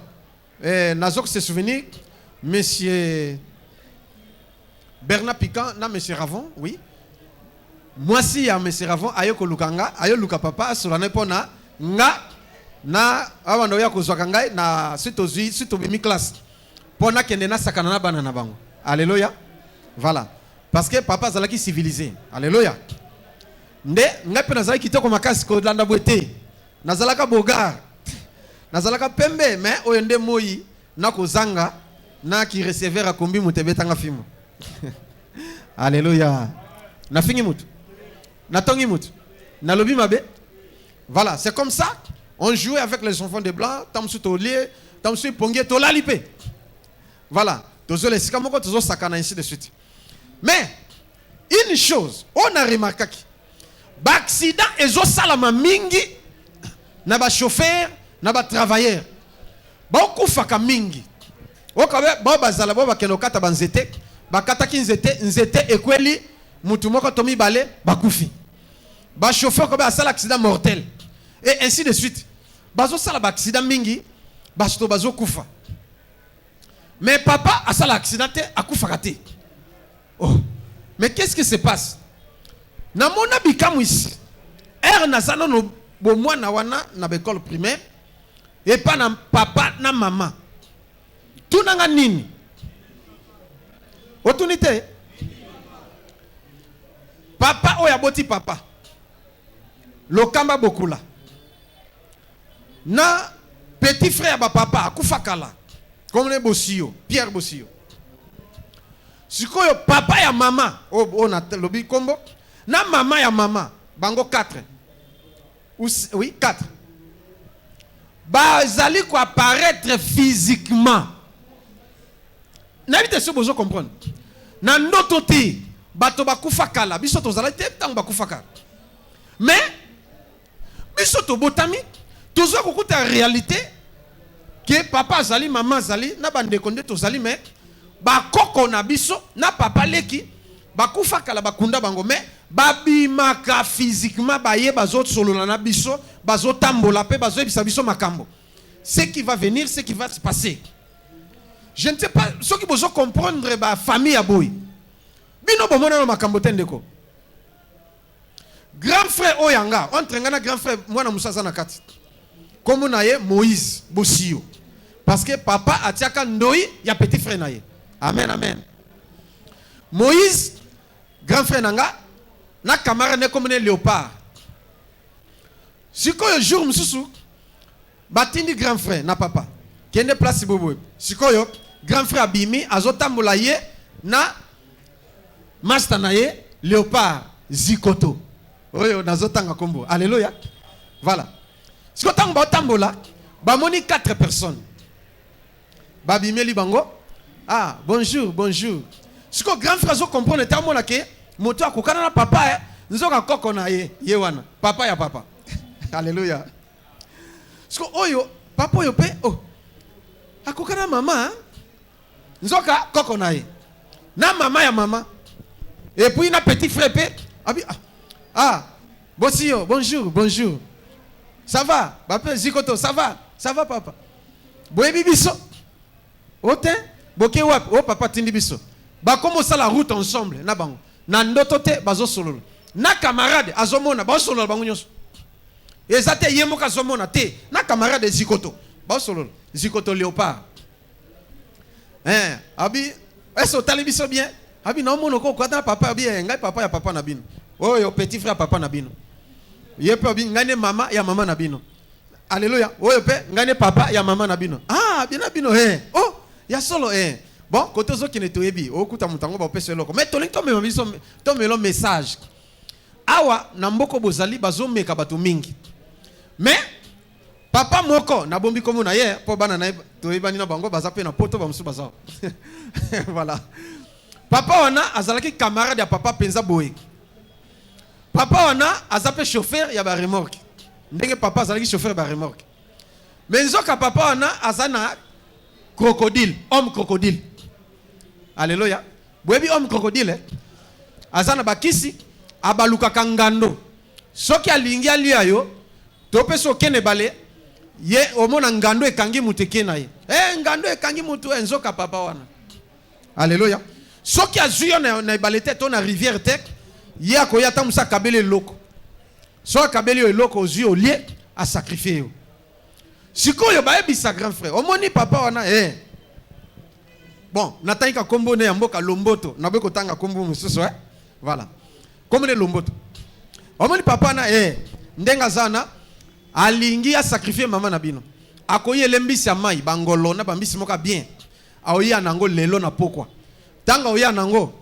nazo se souvenir monsieur Bernard Piquant na monsieur Ravon, oui. Moi si ya monsieur Ravon ayoko lukanga ayo luka papa solane pona nga na awando ya kozwaka ngai na sito bimi classe pona kende na sakana na bana na bango. Alléluia. Voilà. Parce que papa azalaki civilisé. Alléluia. Nde ngai pe nazalaki kitoko makasi ko landa boete. Nazalaka bogar. Nazalaka pembe mais oyo nde moyi na kozanga na ki receveur akombi mutebetanga fimo. Alléluia. Na fingi mutu. Na tongi mutu. Na lobi mabe. Voilà, c'est comme ça. On jouait avec les enfants de blanc, tamsu tolie, tamsu pongie tolalipé. Voilà. Tozo les sikamoko tozo sakana ainsi de suite. Mais une chose, on a remarqué que l'accident ezo salama mingi na ba chauffeur, na ba travailleur. Ba okufaka mingi. Okabe ba bazala ba kenokata banzete, ba kataki nzete ekweli mutu moko tomi balé bakufi. Ba chauffeur ko ba sala accident mortel. Et ainsi de suite. Bazo sala ba accident mingi, bazo kufa. Mais papa a sala accidenté akufa kate. Oh. Mais qu'est-ce qui se passe? Na mona bikamu ici. Nazano no bo mwana wana na école primaire et pas na papa na maman. Tout nanga nini? Otunité. Papa oyaboti papa. Lokamba bokula. Na petit frère ba papa akufakala. Comme les Bossio, Pierre Bossio. Sikoyo papa ya mama, on a lobi combo. Na mama ya mama, bango 4. Oui, 4. Bazali ko apparaître physiquement. N'habite ce besoin comprendre. Na nototi, bato bakufakala, biso tozala te tang bakufakala. Mais biso to botami, tozo kokuta réalité que papa zali, maman zali, na bande konde tozali mais ba koko na biso na papa leki bakufa kala bakunda bango mais babimaka physiquement baye bazot solo na biso bazotambola pe bazo ebisa biso makambo. Ce qui va venir, ce qui va se passer. Je ne sais pas ce qui besoin comprendre ba famille à boy. Bino bomona no makambo tendeko. Grand frère oyanga, entre ngana grand frère mwana musaza na kati. Comme on a Moïse Bossio. Parce que papa a tiaka ndoi ya petit frère naye. Amen, amen. Moïse, grand frère nanga, na camarade ne comme léopard. Si koyo jour mususu, batindi grand frère na papa. Kende place bobo. Si koyo grand frère abimi azotambola ye na master naye léopard zikoto. Oyo nazotanga kombo. Alléluia. Voilà. Si ko tango batambola, ba moni 4 personnes. Babimeli bango. Ah, bonjour, bonjour. Si ko grand frère zo comprendre tamo la ke moto akokana na papa nzoka koko na ye wana. Papa ya papa. Alléluia. Si ko oyo papa yo pe oh. Akokana mama nzoka koko na ye. Na mama ya mama. Et puis na petit frère pe abi Bossio, bonjour, bonjour. Ça va? Papa Zikoto, ça va? Ça va papa? Boye bibiso. Ote boke wap o papa tindi biso ba commencer la route ensemble na bango na ndoto te bazo solo na camarade azomona ba solo bango nyonso ezate yemoka azomona te na camarade zikoto ba solo zikoto léopard abi eso tali biso bien abi na mono ko kwata papa bien ngai papa ya papa na bino oyo petit frère papa na bino yepe abi ngane mama ya mama na bino alléluia oyo pe ngane papa ya mama na bino bien na bino oh ya solo bon koto zo kine toyebi okuta mutango ba pese loko mais tolingi to mema biso to melo message awa na mboko bozali bazomeka bato mingi mais papa moko na bombi komo na ye po bana na toyebani na bango baza pe na poto ba musu baza voilà papa wana azalaki camarade ya papa penza boye papa wana azape chauffeur ya ba remorque ndenge papa azalaki chauffeur ba remorque mais nzoka papa wana azana crocodile homme crocodile alléluia boyebi homme crocodile azana bakisi abaluka kangando soki alingi alia yo tope sokene bale ye omona ngando ekangi muteke na ye ngando ekangi mutu nzoka papa wana alléluia soki azuyo na balete to na rivière tek ye akoya ta musa kabele loko so kabele yo loko ozuyo olie a sacrifier yo sikoyo bayebisa grand frère omoni papa wana bon natanga kombo ne mboka lomboto na beko tanga kombo mususu voilà comme ne lomboto omoni papa na ndenga zana alingi a sacrifier mama na bino akoye lembisi ya mai bangolo na bambisi moka bien aoya nango lelo na pokwa tanga oya nango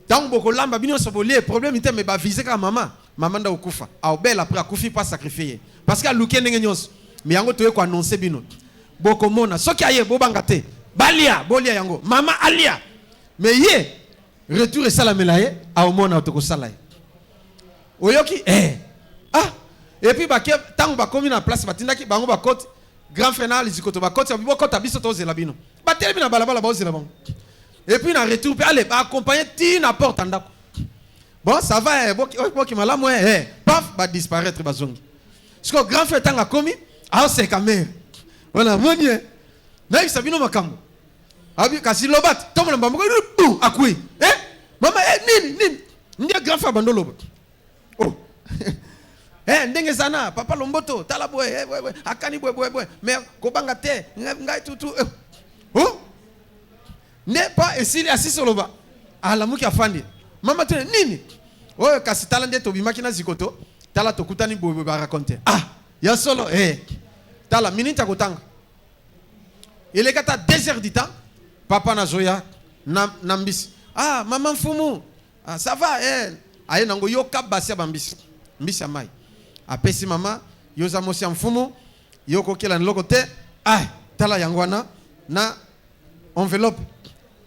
tango boko lamba bino sobolie problème ite me ba viser ka mama nda okufa aobela après akufi pas sacrifier parce que luke ndenge nyonso mais yango toye ko annoncer bino boko mona soki aye bobanga te balia bolia yango mama alia mais ye retour et salamela ye aomona otoko sala ye oyoki et puis ba tango ba komi na place batindaki bango ba kote grand frère na lizikoto ba kote ba kota biso to zela bino ba telemi na balabala ba zela bango et puis na retour pe allez ba accompagner ti na porte ndako bon ça va boki malamu paf ba disparaître ba zongi parce que grand frère tanga komi c'est camère voilà moni na isabino makambo abi kasi lobat tomo na mbambo akui mama nini ndia grand frère bandolo oh ndenge sana papa lomboto tala boy akani boy mais kobanga te ngai tutu oh ne pas esili asisi loba ala muki afandi mama te nini oh kasi tala nde to bimaki na zikoto tala to kutani boy ba raconter ya solo tala minita kotanga il est kata 2 heures du temps papa na zoya na mbisi maman fumu ça va aye nango yo kabasi bambisi mbisi ya mai apesi mama yoza mosi ya mfumu yoko kela nloko te tala yangwana na enveloppe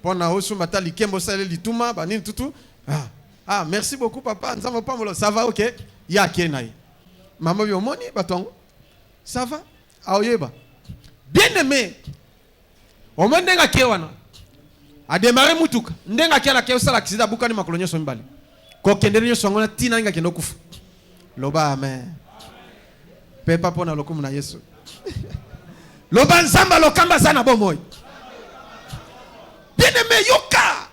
pona osu matali kembo sale lituma banini tutu merci beaucoup papa nzamba pamolo ça va OK ya kenaye mama bi omoni batongo ça va aoyeba bien aimé omoni ndenga kewana a démarrer mutuka ndenga kela ke osala accident bukani makolonyo so mbali ko kendere nyo songona tina nga kendo kufa loba amen pepa pona lokumu na Yesu loba nzamba lokamba sana bomoy bien aimé yoka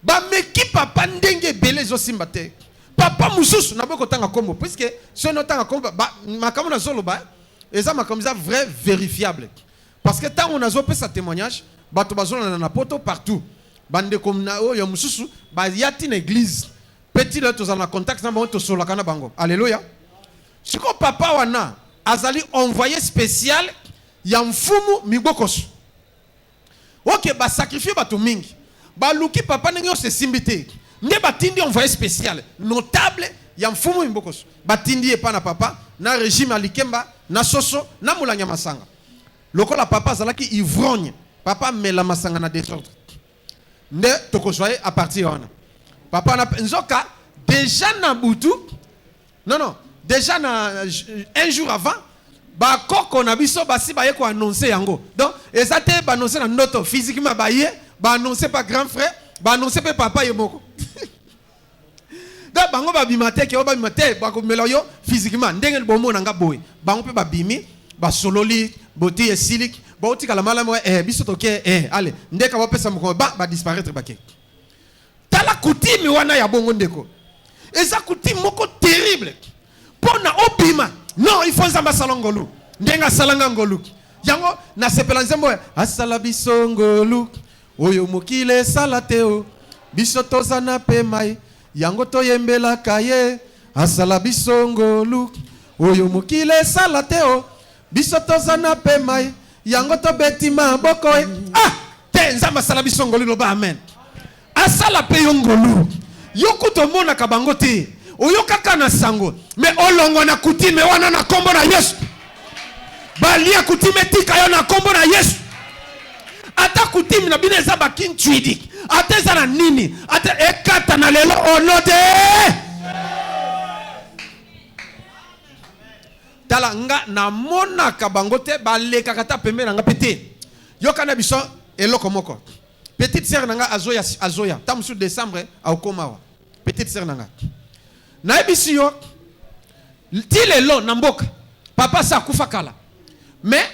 ba meki papa ndenge belé zo simba te papa mususu na boko tanga kombo puisque ce no tanga kombo makambo na zolo ba eza makambo za vrai vérifiable parce que tant on a zo pesa témoignage bato bazona na poto partout bande comme na yo mususu ba yati na église petit là tous en contact na bango to solo kana bango alléluia siko papa wana azali envoyé spécial ya mfumu mibokoso OK ba sacrifier bato mingi ba luki papa nenyo se simbité nde batindi envoyé spécial notable ya mfumu mibokoso batindi epa na papa na régime alikemba na soso na mulanya masanga lokola papa azalaki ivrogne papa mela masanga na désordre nde tokosoye à partir wana papa na nzoka déjà na butu non déjà na un jour avant ba koko na biso basi ba ye ko annoncer yango donc ezate ba annoncer na noto physiquement ba ye ba annoncer pas grand frère ba annoncer pas papa ye moko da bango ba bimate ke ba bimate ba ko melo yo physiquement ndenge bomo na nga boy bango pe ba bimi ba sololi boti esilik Bon tika la mala mo biso toke allez ndeka ba pesa moko ba disparaître ba ke. Tala coutume wana ya bongo ndeko. Eza coutume moko terrible. Pona obima. Non, il faut nzamba salongolu. Ndenga salanga ngolu. Yango na sepela nzembo asala biso ngolu. Oyo mokile salateo. Biso tozana pe mai. Yango toyembela kaye. Asala biso ngolu. Oyo mokile salateo. Biso tozana pe mai. Yango to betima boko. Ah! Te nzamba sala biso ngolu no ba amen. Asala pe yongolu. Yokuto mona kabango te. Oyokaka na sango. Me olongo na kutime wana na kombo na Yesu. Balia kutime tika yo na kombo na Yesu. Ata kutime na bine za bakinchwidi. Ata za na nini. Ata ekata na lelo onode. Tala nga na mona kabango te. Baleka kata pembe na nga pete. Yoka na biso eloko moko. Petite sœur nanga azoya. Tamusu décembre au komawa. Petite sœur nanga. Na ebisi yo. Tile lo na mboka. Papa sa kufa kala. Mais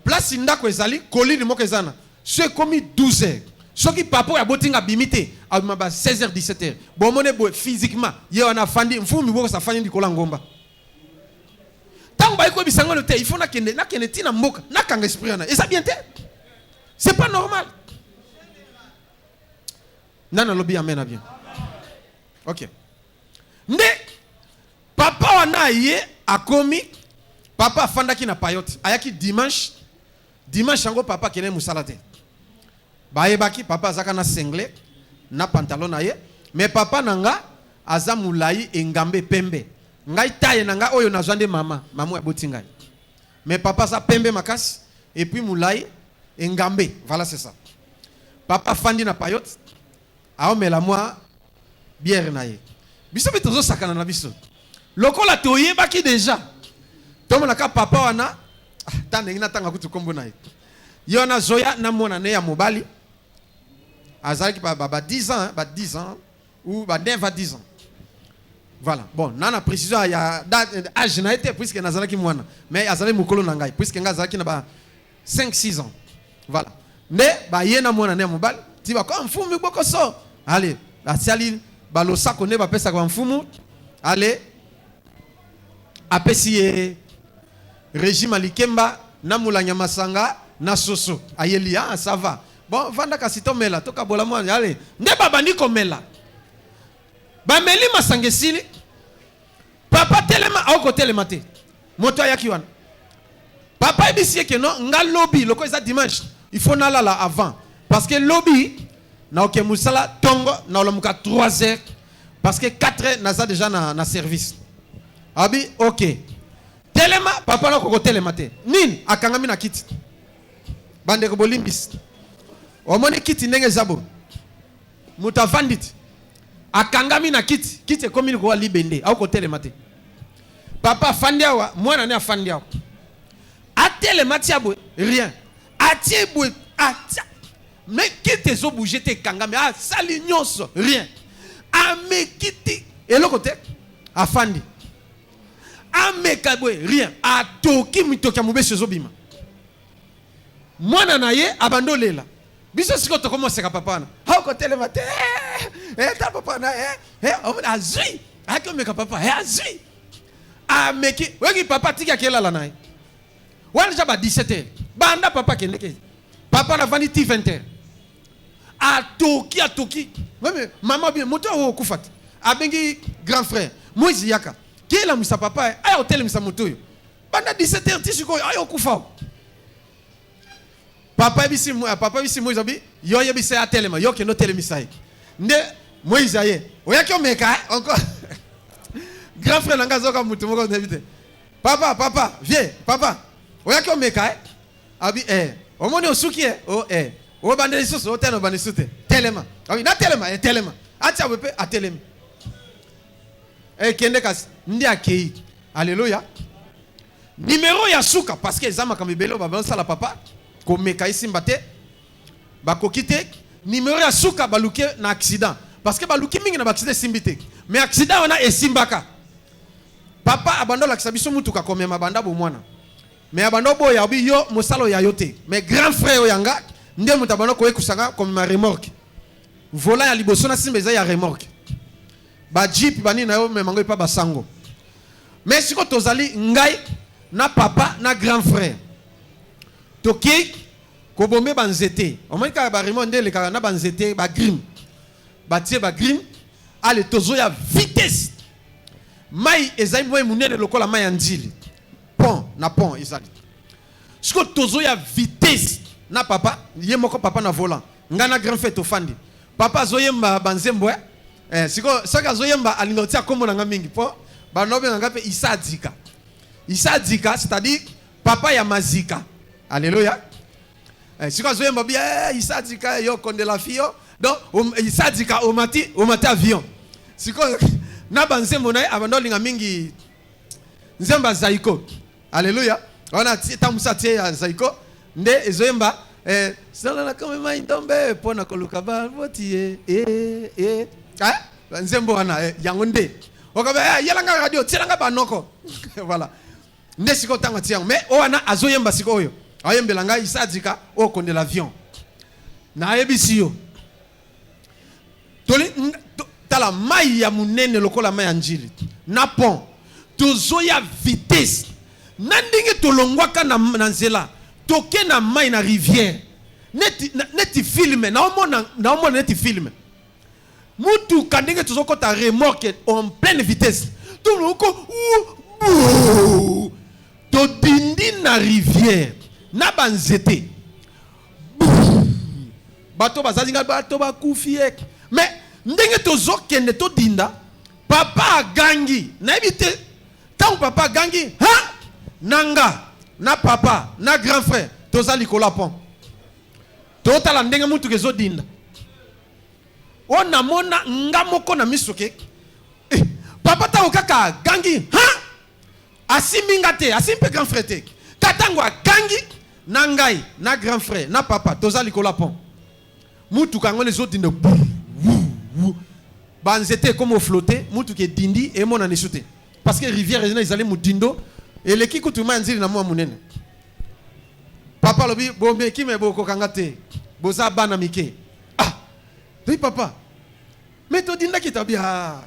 place ndako ezali kolini moko ezana. C'est comme 12 heures. Soki papa ya botinga bimite a maba 16h 17h. Bon mone bo physiquement ye wana fandi mfumi boko sa fandi ndikola ngomba. Tango ba iko bisango te il faut na kende tina mboka na kanga esprit na. Et ça bien te? C'est pas normal. Nana lobi amen a bien. OK. Nde papa wana ye akomi papa fandaki na payote ayaki dimanche yango papa kene musalate baye baki papa azaka na sengle na pantalon na ye mais papa nanga aza mulai engambe pembe ngai taye nanga oyo nazwande mama ya botinga mais papa sa pembe makasi et puis mulai engambe voilà c'est ça papa fandi na payote aomela moi bière na ye biso bitozo sakana na biso lokola toye baki déjà tomo naka papa wana tande ngina tanga kutu kombo na ye yona zoya na mona ne ya mobali azaki ba 10 ans ou ba 9 à 10 ans voilà bon nana précision ya âge na été puisque nazalaki mwana mais azali mukolo na ngai puisque ngazalaki na ba 5-6 ans voilà ne ba yena mona ne ya mobali ti ba ko mfumu boko so allez asiali balosa kone ba pesa kwa mfumu allez apesi régime alikemba na mulanya masanga na soso ayeli ça va bon vanda kasito mela toka bola mwana allez nde babandi komela ba meli masangesili papa telema au côté le maté moto ayaki wana papa ebisi ke non nga lobby loko eza dimanche il faut na la avant parce que lobby na ok musala tongo na olomuka 3 heures parce que 4 heures naza déjà na service abi ok telema papa na koko telema te nini akangami na kiti bande ko bolimbis omoni kiti ndenge zabo muta vandit akangami na kiti komi ko libende au ko telema te papa fandiawa mwana ne afandiawa atelema tiabo rien atiebwe atia mais kiti zo bouger te kangami sali nyonso rien ame kiti eloko te afandi amekabwe rien atoki mitoki mubeshe zobima mwana na ye abandolela biso siko to commencer ka papa na ha ko telema te ta papa na azui akomeka papa azui ameki weki papa tika kelala naye wana jaba 17h banda papa kendeke papa na vandi ti 20h atoki meme mama bien moto okufata abengi grand frère Moïse yaka kila musa papa ay hotel musa moto yo banda 17h tisiko ay okufa papa bisi Moïse abi yo yebisa atelema yo ke no telemisa nde Moïse aye oyaki omeka encore grand frère nanga zoka mutu moko ndebite papa viens papa oyaki omeka abi omoni osuki o bande soso o teno bande sute telema abi na telema acha bepe atelema kende kasi ndi akei alléluia numéro ya suka parce que ezama kamibelo ba sala papa ko meka isimba te ba kokite numéro ya suka baluke na accident parce que baluki mingi na accident simbite mais accident wana esimbaka papa abandola kisabiso mutuka komema banda bo mwana mais abando boya obi yo mosalo ya yote mais grand frère oyanga nde mutabano ko ekusanga comme ma remorque volant ya liboso na simba ya remorque ba jeep bani na yo me mango pa basango mais siko tozali ngai na papa na grand frère toki ko bombe banzete o moins ka ba remonde le ka na banzete ba grim ba tie ba grim ale tozo ya vitesse mai ezai moye munene lokola mai andili pont na pont ezali siko tozo ya vitesse na papa ye moko papa na volant ngana grand frère to fandi papa zoyemba banzembo siko saka zoyemba alingotia kombo na mingi po banobe nga pe isadika c'est-à-dire papa ya mazika alléluia siko zoyemba bien isadika yo konde la fio donc isadika omati avion siko na banzembo na abando linga mingi nzemba zaiko alléluia ona tamusa tie ya zaiko nde ezoyemba sala na kama mai ndombe pona koluka ba votie nzembo wana yango nde okabe yelanga radio tiranga banoko voilà nde siko tanga tiang mais wana azoyemba siko oyo ayembelanga isadika o konde l'avion na ebisiyo toli tala mai ya munene lokola mai anjili na pont tozoya vitesse nandingi tolongwaka na nzela toke na mai na rivière neti filme na omona neti filme mutu kandenge tozokota remorque en pleine vitesse toloko todindi na rivière na banzete bato bazazinga bato bakufi mais ndenge tozokende todinda papa gangi na ebite tant papa gangi nanga na papa na grand frère tozali kola pont totala ndenge mutu kezo dinda ona mona ngamoko na misuke papa ta okaka gangi asiminga te asimpe grand frère te katango gangi na ngai na grand frère na papa tozali kola pont mutu kango les autres dinda banzete comme flotter mutu ke dindi et mona ne shooter parce que rivière ils allaient mudindo et le kiku tuma nzili na mwa munene papa lobi bombe kime boko kangate boza bana mike oui papa mais to dinda kitabia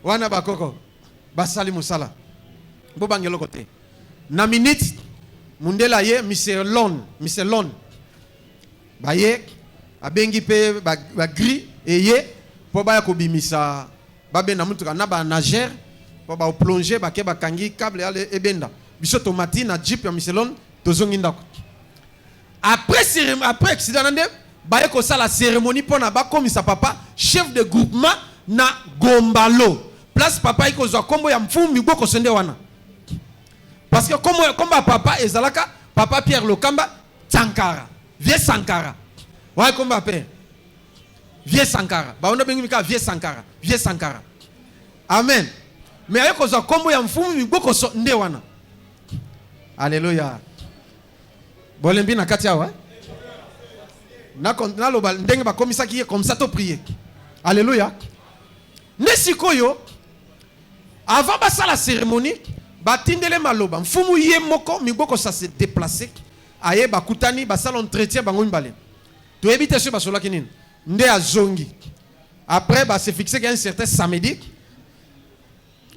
wana bakoko basali musala bo bangelo kote na minute mundela ye Mr. Lon baye abengi pe ba gris et ye po ba ko bimisa babe na mutuka na ba nageur po ba plonger ba ke ba kangi câble ale ebenda biso tomati na jeep ya Mr. Lon tozongi ndako après accident nande ba ko sala cérémonie pona ba komisa papa chef de groupement na Gombalo place papa iko zo kombo ya mfumbi boko sende wana parce que comme papa ezalaka papa Pierre Lokamba Sankara vieux Sankara ouais comme père vieux Sankara ba on bengi ka vieux Sankara amen mais ayeko zo kombo ya mfumbi boko sende wana alléluia bolembi na kati awa na loba ndenge ba komisa ki comme ça to prier alléluia nesikoyo avant basa la cérémonie batindele maloba mfumu ye moko miboko ça se déplacer aye bakutani basala entretien bango mbale to ebite sur basola kinini nde azongi après ba se fixer un certain samedi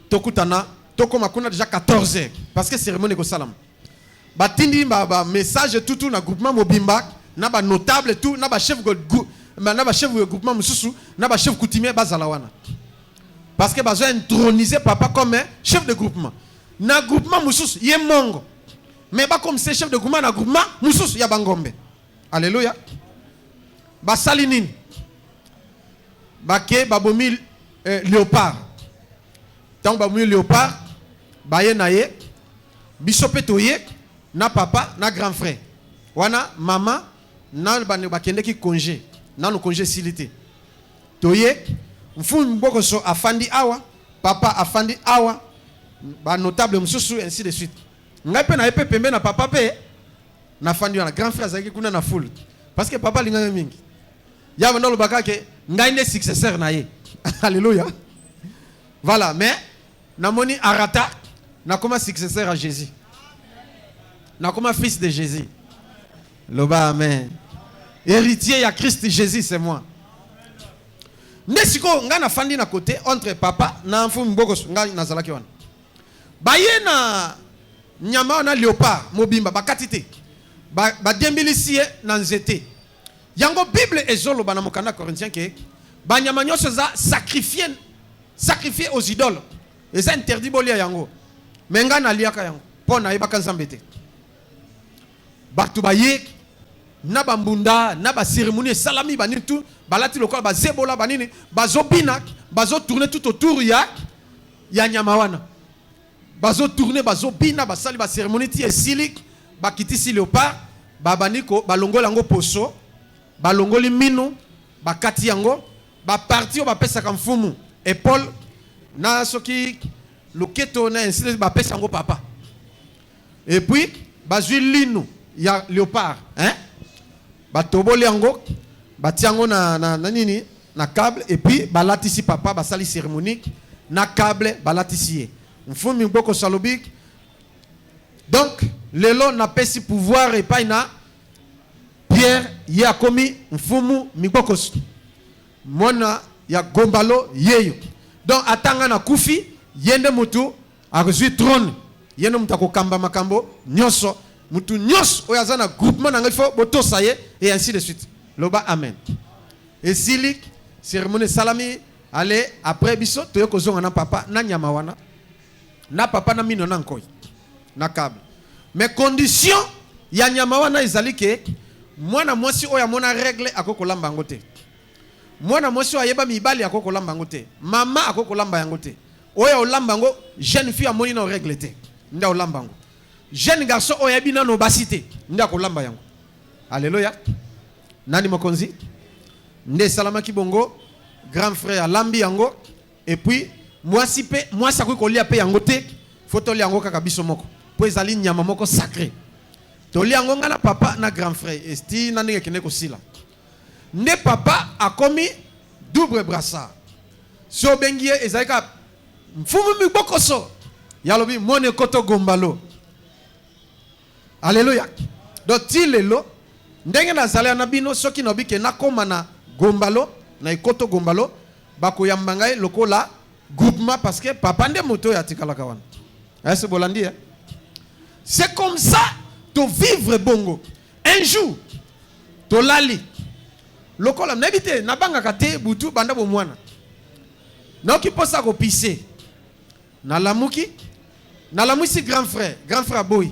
tokutana tokoma kuna déjà 14h parce que cérémonie ko salam batindi ba message tout na groupement mobimba na ba notable tout na ba chef groupement mususu na ba chef coutumier bazala wana parce que bazo introniser papa comme chef de groupement na groupement mususu ye mongo mais ba comme c'est chef de groupement na groupement mususu ya bangombe alléluia ba salinine ba ke babomi léopard tant babomi léopard ba ye na ye bisopetoye na papa na grand frère wana mama na ba kende ki congé na no congé silité toye mfun boko so afandi awa papa afandi awa ba notable mususu ainsi de suite ngape na epe pembe na papa pe na fandi na grand frère zaki kuna na full parce que papa linga mingi ya bando lobaka ke ngai ne successeur na ye alléluia voilà mais na moni arata na comme successeur à Jésus nakoma fils de Jésus. Loba amen. Héritier à Christ Jésus, c'est moi. Nesiko nga na fandi na côté entre papa na mfumu bokos nga nazalaki wana. Baye na nyama na léopard mobimba bakatite. Ba dembilisie na nzete. Yango Bible ezolo bana mokanda Corinthiens ke ba nyama nyonso za sacrifier aux idoles. Et ça interdit bolia yango. Menga na liaka yango. Pona yebaka nzambe te. Batu baye na bambunda na ba cérémonie salami banini tout balati lokola ba zebola banini bazo bina bazo tourner tout autour ya nyama wana bazo tourner bazo bina basali ba cérémonie ti esili bakitisi léopard babaniko balongola yango poso balongoli minu bakati yango ba parti o bapesa mfumu épaule na soki loketo na ainsi ba pesa yango papa et puis bazui linu ya léopard hein batoboli yango batiango na nini na câble et puis balatisi papa basali cérémonie na câble balatisi mfumi boko salobi donc lelo na pesi pouvoir et pas na Pierre ya komi mfumu miboko mona ya gombalo yeyo donc atanga na kufi yende mutu akuzui trône yende mutako kamba makambo nyoso mutu nyos oyazana groupement nanga il faut boto saye et ainsi de suite. Loba amen. Et sili cérémonie salami allez après biso toyoko zonga na papa na nyama wana na papa na mino na nkoi na câble. Mais condition ya nyama wana ezali ke mwana mwasi oya mona règle akoko lamba ngote. Mwana mwasi ayeba mibali akoko lamba ngote. Mama akoko lamba yangote. Oya olamba ngo jeune fille amoni na règle te. Nda olamba ngo. Jeune garçon oyebi na no basité. Nda ko lamba yango. Alléluia. Nani mokonzi? Nde salama kibongo grand frère lambi yango et puis mwasi pe mwasi ko lia pe yango te. Foto li yango kaka biso moko. Po ezali nyama moko sacré. To li yango ngana papa na grand frère. Esti na ndenge kene ko sila. Ne papa a commis double brassard. So bengie ezalika mfumu mi bokoso. Yalobi mone koto gombalo. Alléluia. Donc tilelo ndenge na zala na bino soki no bike na koma na gombalo na ikoto gombalo bako yambangai lokola groupement parce que papa nde moto ya tikala kawana. Est-ce bolandi hein? C'est comme ça to vivre bongo. Un jour to lali lokola nabite na banga kate butu banda bo mwana. Na ki posa ko pisser. Na lamuki grand frère boy.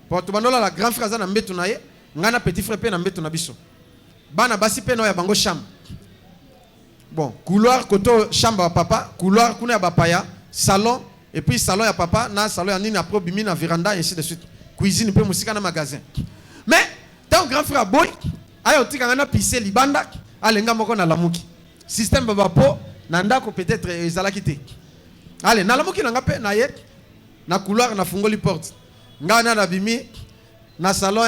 Porto banola la grand frère za na mbetu na ye, ngana petit frère pe na mbetu na biso. Bana basi pe no ya bango chambre. Bon, couloir koto chambre ya papa, couloir kuna ya bapaya, salon et puis salon ya papa na salon ya nini après bimi na véranda et ainsi de suite. Cuisine pe musika na magasin. Mais tant grand frère boy ayo tika ngana pisser libanda alenga moko na lamuki. Système baba po na ndako peut-être ezalaki te. Allez, na lamuki na ngape na ye na couloir na fungoli porte. Ngana na bimi na salon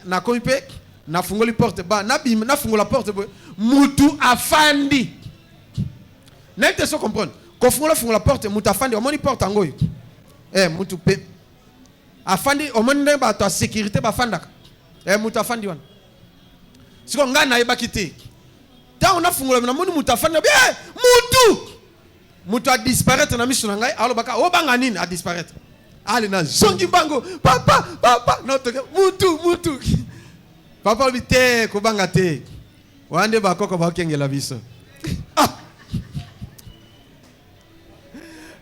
na koipe na fungoli porte ba na bimi na fungola porte mutu afandi. N'êtes so comprendre. Ko fungola porte mutu afandi o moni porte ngoy. Mutu pe afandi o moni ba to sécurité ba fandaka. Mutu afandi wana. Siko ngana yebaki te. Ta on a fungola na moni mutu afandi mutu a disparaître na miso na ngai alo baka o banga nini a disparaître. Allez na zongi bango papa no to mutu papa bite ko banga te wande ba koko ba kengela biso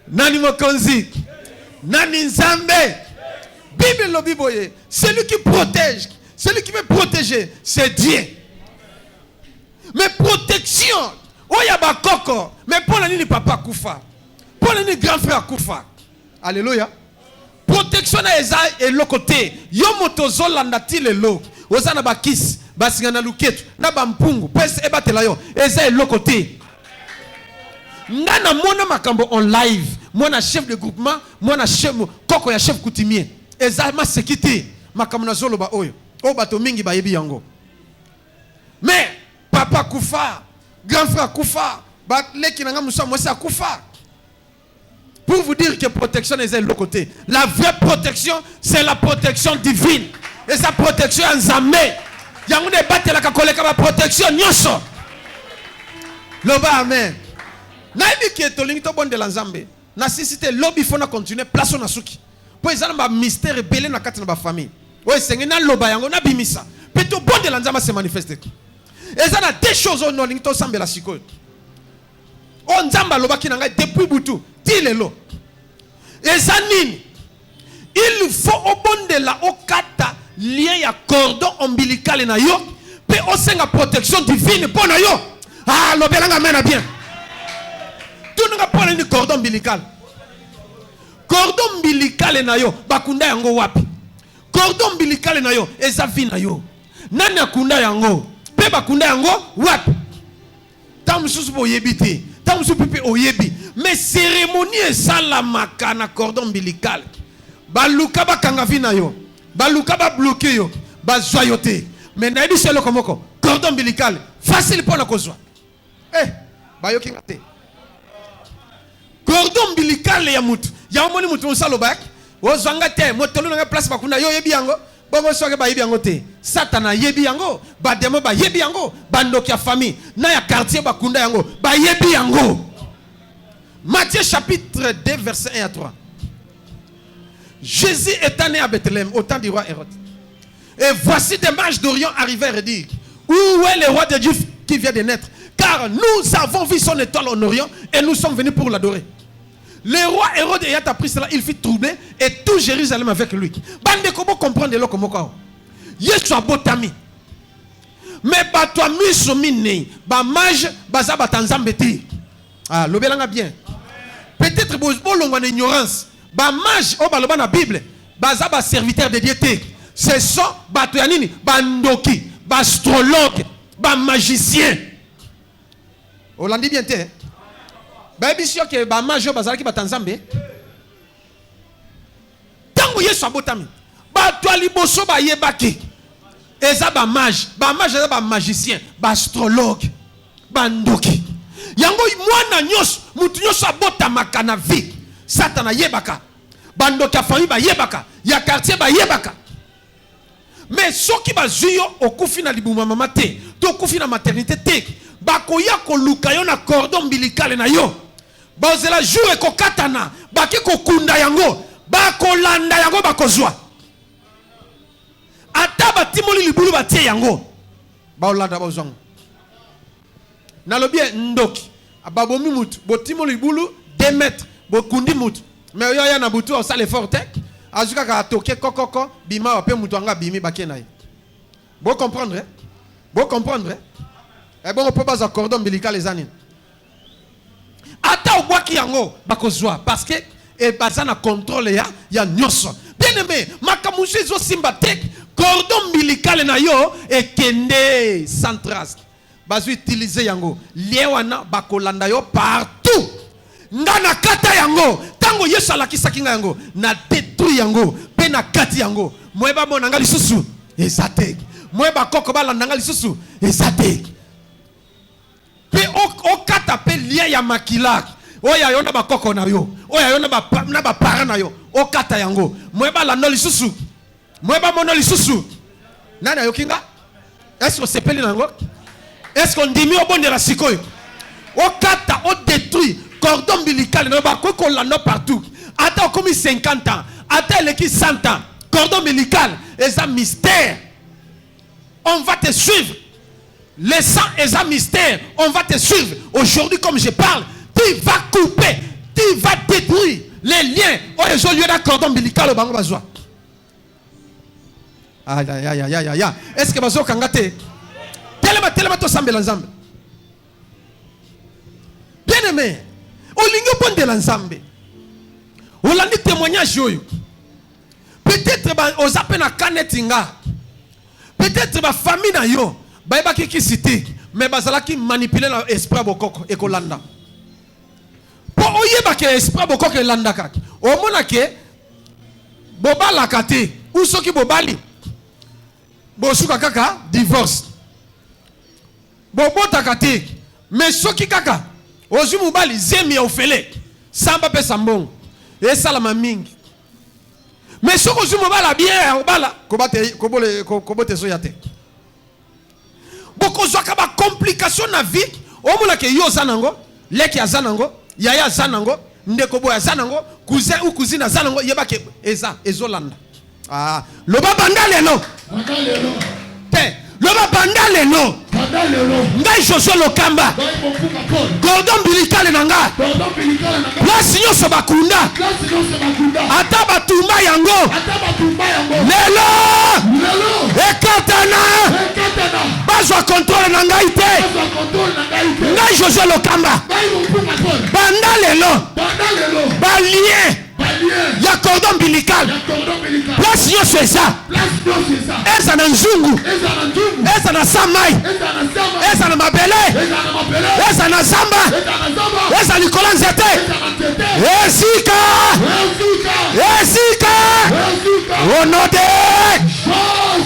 nani mokonzi nani nzambe Bible lo biboye celui qui protège celui qui veut protéger c'est Dieu mais protection oya ba koko mais pour nani papa kufa pour nani grand frère kufa alléluia. Protection na eza et le côté yo motozo landa ti lelo ozana ba kiss basingana luketu na ba mpungu pese ebatela yo eza et le côté ngana mona makambo en live mona chef de groupement mona chef koko ya chef coutumier eza ma sécurité makambo na zolo ba oyo o bato mingi ba yebi yango mais papa kufa grand frère kufa ba leki na nga musa mwesa kufa Pour vous dire que protection est de l'autre côté. La vraie protection, c'est la protection divine. Et sa protection est en Zambé. Il y a une batte la protection. Nyoso. Loba amen. Naïbi qui est tolingi to bon de la Zambé. Na cité lobby fona continuer place na suki. Pour ils ont un mystère rebelle na kati na ba famille. Oui, c'est na loba yango na bimisa. Peto bon de la Zambé se manifester. Et ça a deux choses au nolingi to sambe la siko. On zamba loba ki nanga depuis butu. Tilelo. Et ça nini. Il faut au bon de la okata lien ya cordon ombilical na yo. Pe o senga protection divine pour na yo. Ah, l'obélanga mène bien. Tout n'a pas un cordon ombilical. Cordon ombilical na yo, bakunda yango wapi. Cordon ombilical na yo, eza vi na yo. Nani akunda yango? Pe bakunda yango wapi. Tam susu bo yebite, tam susu pipi oyebi. Mais cérémonie eza la makana cordon ombilical. Baluka bakanga vi na yo. Baluka ba bloqué yo, ba joyoté. Mais na yebi selo komoko, cordon ombilical facile pour la kozwa. Bayoki ngate. Cordon ombilical ya mutu. Ya omoni mutu mosalo bak. Ozanga te motolo na place bakunda yo yebi yango. Bongo soke ba yebi yango te. Satana yebi yango. Ba demo ba yebi yango. Bandoki ya famille. Na ya quartier bakunda yango. Ba yebi yango. Matthieu chapitre 2 verset 1 à 3. Jésus est né à Bethléem au temps du roi Hérode. Et voici des mages d'Orient arrivèrent et dirent: où est le roi des Juifs qui vient de naître? Car nous avons vu son étoile en Orient et nous sommes venus pour l'adorer. Le roi Hérode ayant appris cela, il fit troubler et tout Jérusalem avec lui. Bande comment comprendre le comment quoi? Yeshua botami. Mais ba toi misomine, ba mage, baza batanzambeti. Ah, l'obélanga bien. Peut-être bolongo en ignorance. Ba mage au baloba na Bible, baza ba serviteur de Dieu. Ce sont ba toyanini, ba ndoki, ba astrologue, ba magicien. On l'a dit bien, t'es. Baby, sûr que ba majo bazala ki batanzambe. Tango yesu abotami. Ba to liboso ba yebaki. Eza ba mage eza ba magicien, ba astrologue, ba ndoki. Yango mwana nyos, mutu nyos abotamaka na vie. Satana yebaka. Ba ndoki ya famille ba yebaka, ya quartier ba yebaka. Mais soki ba zuyo okufi na libuma mama te, to okufi na maternité te. Bakoya koluka yo na cordon ombilical na yo. Bazela jour ko katana, baki ko kunda yango, bakolanda yango bakozwa. Ata batimoli libulu batie yango. Baolanda bazongo. Na lobie ndoki, ababomi mutu, botimoli libulu 2 mètres, bokundi mutu. Mais yo ya na butu au sale forte, azuka ka toke kokoko, bima wape mutu anga bimi bakenaye. Bon comprendre? Bon comprendre? Et bon, on peut pas accorder ombilical les années. Ata obwaki yango bakozwa parce que et bazana contrôle ya nyoso. Bien aimé, makamushi zo simbatek cordon ombilical na yo et kende centras. Bazu utiliser yango. Liewana bakolanda yo partout. Ngana kata yango. Tango yesu alakisaki nga yango na détruit yango pe na kati yango. Moeba monanga lisusu ezate. Moeba koko balanda lisusu ezate. Pe o kata pe lien ya makila. Oya yona ba koko na yo. Oya yona ba para na yo. O kata yango. Moeba la no lisusu. Moeba mono lisusu. Nana yo kinga? Est-ce que c'est peli nango? Est-ce qu'on dit mieux au bon de la sikoyo? O kata, o détruit cordon ombilical na ba koko la no partout. Ata comme 50 ans, ata le qui 100 ans. Cordon ombilical est un mystère. On va te suivre. Le sang est un mystère. On va te suivre. Aujourd'hui, comme je parle, tu vas couper, tu vas détruire les liens. Oh, ils ont lieu d'un cordon ombilical au bango bazoa. Aïe, aïe, aïe, aïe, aïe. Est-ce que bazoa kangate? Tellement to sambe l'ensemble. Bien aimé, au lingo bon de l'ensemble. On l'a dit témoignage yoyo. Peut-être aux appels à kanetinga. Peut-être ma famille na yo. Baïba qui cité, mais bazala qui manipule l'esprit bokoko et kolanda. Pour oyeba que l'esprit bokoko et landa kak. Au mona ke boba lakate ou soki bobali. Bosuka kaka divorce. Bobo takate mais soki kaka ozu mobali zemi ofele samba pe sambon Et ça la mingi. Mais ce que je me bats la bien, au bala, kobote soyate. Beaucoup de complications na vie. Au moins que yo zanango, leki azanango, yaya zanango, ndekobo azanango, cousin ou cousine azanango, yeba ke eza ezolanda. Ah, le babandale no. Te, le babandale no. Ngai Joshua Lokamba. Cordon umbilical nanga. Place nyo sobakunda. Ata batumba yango. Lelo. Ekatana. Bazwa contrôle nanga ite. Ngai Joshua Lokamba. Banda lelo. Ba lien. Ya cordon umbilical. Place nyo c'est ça. Eza na nzungu. Eza na samai. Eza na mabele. Eza na zamba. Eza Nicolas Nzete. Esika. Esika. Onode.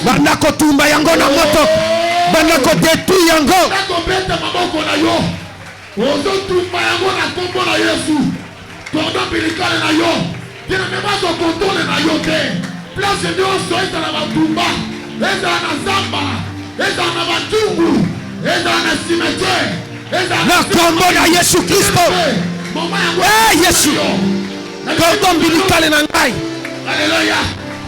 Banda kotumba yango na moto. Banda ko detu yango. Ozotumba yango na kombo na Yesu. Cordon umbilical na yo. Tena memazo contrôle na yo te. Place nyonso eza na batumba. Eza na zamba. Eza na batungu. Eza na cimetière. Na kombo na Yesu Kristo. Eh Yesu. Cordon umbilical na ngai. Alléluia.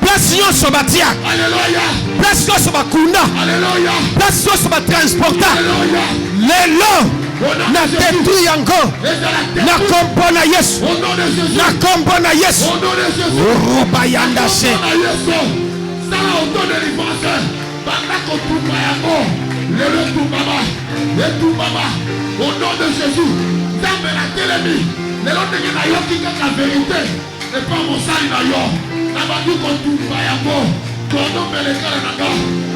Place nyonso batia. Alléluia. Place nyonso bakunda. Alléluia. Place nyonso batransporta. Alléluia. Lelo. Na detu yango. Na kombo na Yesu. Na kombo na Yesu. Roba yanda se. Sala auto de défense. Banda kotumba yango. Lelo tumbaba. Etumbaba. Au nom de Jésus. Zambe la telemi. Lelo ndenge na yo kika ka vérité. Et pas mon sali na yo. Na bandu kotumba yango. Cordon umbilical nanga.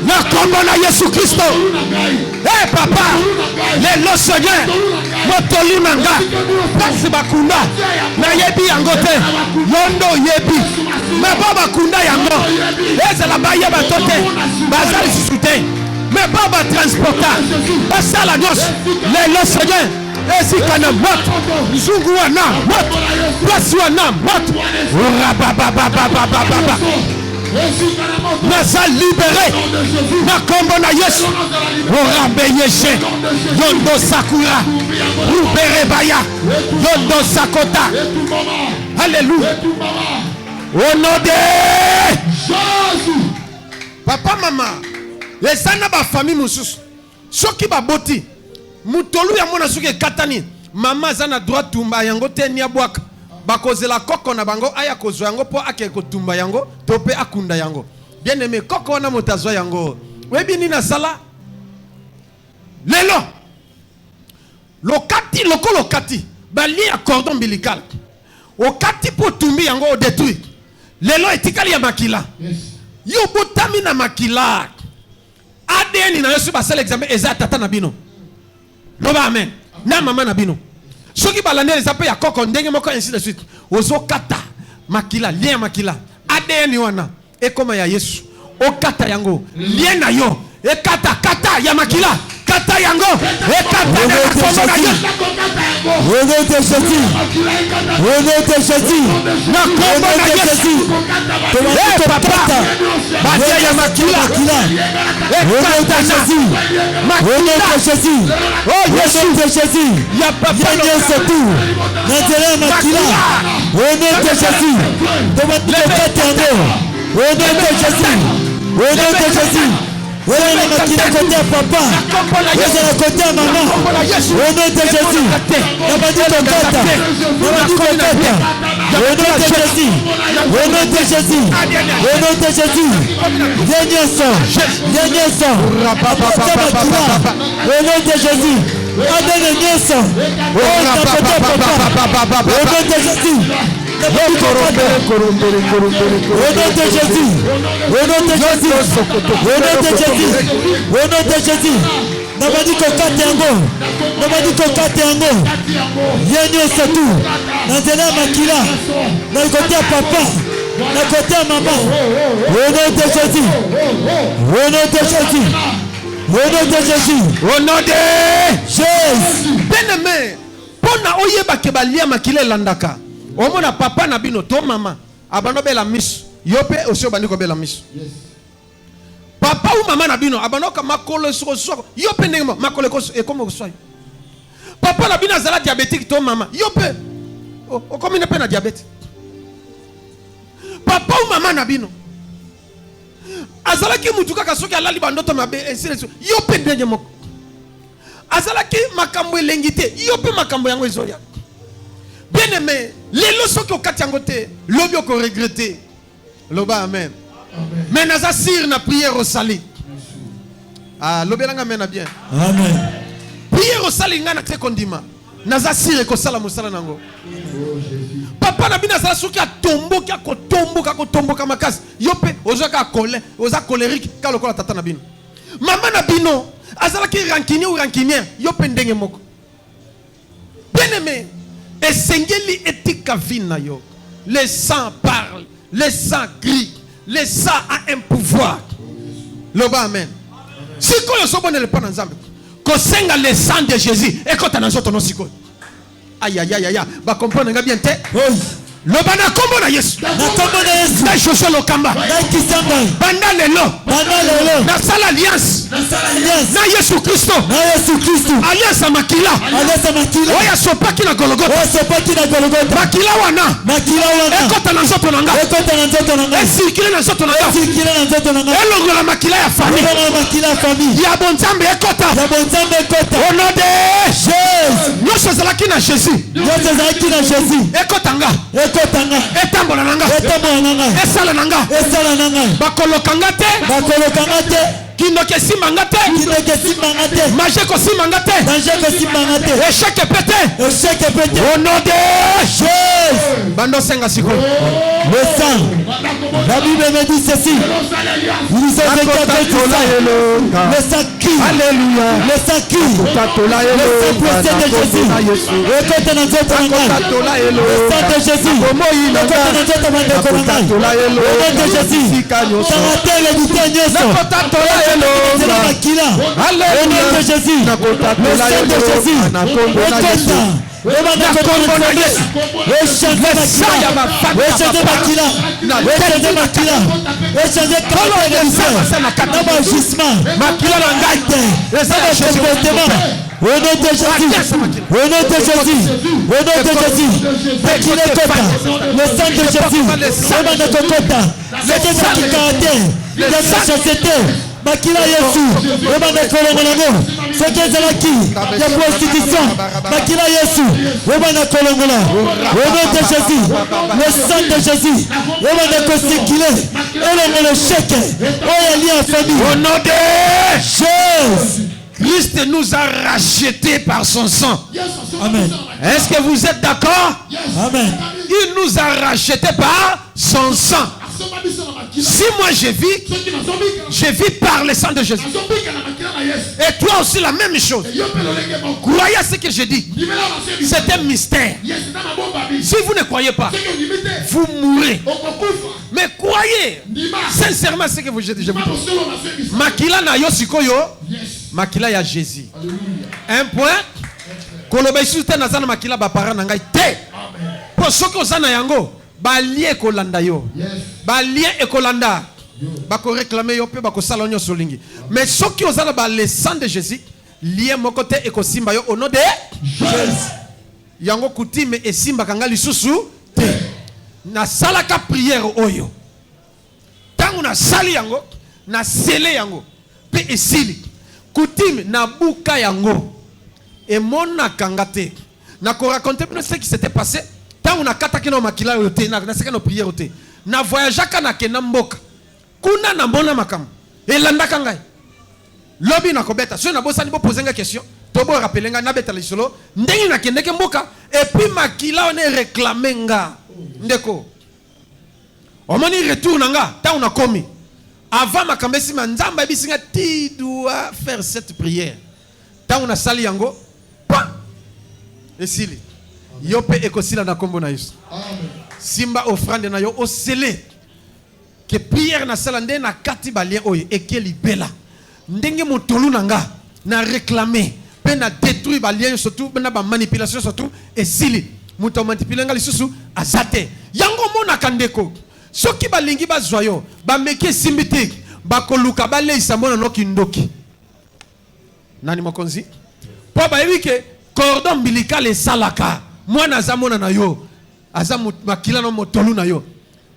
Na kombo na Yesu Kristo. Eh papa. Lelo Seigneur. Motolu nanga. Pasi bakunda. Na yebi yango te. Yondo yebi. Mais pas bakunda yango. Eza la baye batote. Bazali sisute. Mais pas ba transporta. Basala nyos. Lelo Seigneur. Esika na moto. Nzungu wana moto. Pasi wana moto. Rabababababababa. Nasa libéré. Na kombo na Yesu. Orambe yeshe. Yondo sakura. Rubere baya. Yondo sakota. Alléluia. Au nom de Jésus. Papa, maman. Les sana ba famille mususu. Soki ba boti. Mutolu ya mona suke katani. Mama zana droit tumba yango te ni abwaka. Bakozela koko na bango aya kozwa yango po ake kotumba yango tope akunda yango. Bien aimé koko wana motazwa yango. Webi ni na sala. Lelo. Lokati lokati. Bali ya cordon umbilical. Okati po tumbi yango o détruit. Lelo etikali ya makila. Yes. Yo botami na makila. ADN na Yesu basala examen eza tata na bino. Loba amen. Na mama na bino. Soki balandeli zape ya koko ndenge moko ainsi de suite. Ozo kata makila lien makila. ADN wana ekoma ya Yesu. Okata yango lien na yo. Ekata kata ya makila. Kata yango. Ekata na kombo na Yesu. Ono te chati. Ono te chati. Na kombo na Yesu. Eh papa. Badia ya makila. Ono te chati. Ono te chati. Oh Yesu te chati. Ya papa. Yenye setu. Natela makila. Ono te chati. Tomati kata yango. Ono te chati. Ono te chati. Ono na makila kote ya papa. Ono na kote ya mama. Ono te chati. Nabadi kokata. Nabadi kokata. Ono te chati. Ono te chati. Ono te chati. Yenye son. Yenye son. Apata makila. Ono te chati. Adene nyeso. Ono te chati. Au nom de Jésus. Au nom de Jésus. Au nom de Jésus. Au nom de Jésus. Nabadi kokate yango. Nabadi kokate yango. Yenye setu. Nanzela makila. Na côté ya papa. Na côté ya maman. Au nom de Jésus. Au nom de Jésus. Au nom de Jésus. Au nom de Jésus. Bien-aimé. Pona oyeba ke balia makila landaka. Omona papa na bino to mama abando bela miso. Yope aussi obandi ko bela miso. Papa ou maman na bino abando ka makolo so yope ndenge makolo ko e comme so. Papa na bino azala diabétique to mama yope o comme une peine na diabète. Papa ou maman na bino azala ki mutuka kasoki alali bandoto mabe yope ndenge moko. Azala ki makambo elengite yope makambo yango ezoya. Bien aimé, les leçons qui ont katiangoté, l'objet qu'on regretté. Loba amen. Mais naza sir na prière au sali. Ah, l'objet langa mena bien. Amen. Prière au sali ngana très condiment. Naza sir ko sala musala nango. Papa na bina sala suki a tombo ki a ko tombo ka makasi. Yope oza ka colère, oza colérique ka lokola tata na bino. Maman na bino azala ki rancunier ou rancunier, yope ndenge moko. Bien aimé, et sengeli etika vina yo. Le sang parle, le sang crie, le sang a un pouvoir. Loba amen. Si ko yo so bonne le pas nzambe. Ko senga le sang de Jésus et ko tanazo tono siko. Aïe aïe aïe aïe, ba comprendre nga bien te. Loba na kombo na Yesu. Na kombo na Yesu. Na Joshua Lokamba. Na kisamba. Banda lelo. Na sala alliance. Na Yesu Kristo. Na Yesu Kristo. Alliance makila. Alliance makila. Oya sopaki na Golgotha. Oya sopaki na Golgotha. Makila wana. Makila wana. Ekota na nzoto nanga. Ekota na nzoto nanga. Esikile na nzoto nanga. Esikile na nzoto nanga. Elongo la makila ya famille. Elongo la makila ya famille. Ya bonzambe ekota. Ya bonzambe ekota. Au nom de Jésus. Nyosho zalaki na Jésus. Nyosho zalaki na Jésus. Ekota nga. Ekotanga. Etambola nanga. Etambola nanga. Esala nanga. Esala nanga. Bakolokanga te. Bakolokanga te. Kindoke simanga te. Kindoke simanga te. Manger ko simanga te. Manger ko simanga te. Échec pété. Échec pété. Au nom de Jésus. Bando senga siko. Le sang. La Bible me dit ceci. Ils sont décapés tout ça. Le sang qui. Alléluia. Le sang qui. Le sang précieux de Jésus. Écoute dans notre langage. Le sang de Jésus. Écoute dans notre langage. Au nom de Jésus. Karaté le dité nyoso. Au nom de Jésus. Le sang de Jésus. Écoute. Au nom de Jésus, au nom de Jésus, au nom de Jésus, le sang de Jésus, au nom de Kokota, c'est de ça qui caractère, de sa société. Makila Yesu, Obana Kolongola, c'est que c'est la qui, la prostitution, Makila Yesu, Obana Kolongola, au nom de Jésus, le sang de Jésus, Obana Kosikile, et le chèque, oh il y a famille, au nom de Jésus. Christ nous a rachetés par son sang. Amen. Est-ce que vous êtes d'accord? Amen. Il nous a rachetés par son sang. Si moi je vis par le sang de Jésus. Et toi aussi la même chose. Croyez à ce que je dis. C'est un mystère. Si vous ne croyez pas, vous mourrez. Mais croyez sincèrement ce que je dis. Makila na yo sikoyo. Makila ya Jésus. Un point. Koloba isu te nazana makila ba para na ngai te. Pour ceux qui osana yango. Ba lien kolanda yo. Ba lien ekolanda. Ba ko réclamer yo pe ba ko salonyo solingi. Mais ceux qui osana ba le sang de Jésus, lien moko te ekosimba yo au nom de Jésus. Yango coutume et simba kanga lisusu te. Na salaka prière oyo. Tangu na sali yango, na sele yango. Pe esili. Coutume na buka yango. Et mon kangate. Na ko raconter ce qui s'était passé. Tant on a kataki na makila yote na seka no prière yote. Na voyagaka na kena mboka. Kuna na mbona makam. Elanda kangai. Lobi na kobeta. So na bosa ni bo poser nga question. Tobo rappelenga na beta lisolo. Ndengi na kendeke mboka et puis makila on est réclamé nga. Ndeko. Omoni retourne nga. Tant on a commis. Avant makambesi manzamba bisinga ti doit faire cette prière. Tant on a sali yango. Et sili. Yope ekosila na kombo na Yesu. Simba offrande na yo osele. Que prière na sala nde na kati balien oyo ekeli bela. Ndenge motolu nanga na réclamer, pe na détruire balien surtout na ba manipulation surtout et sili. muto manipulanga lisusu azate yango mona kandeko soki balingi bazwayo bameke simbite bakoluka baleisa mona noki ndoki nani mokonzi po bayebi ke cordon umbilical esalaka mwana aza mona na yo aza makila no motolu na yo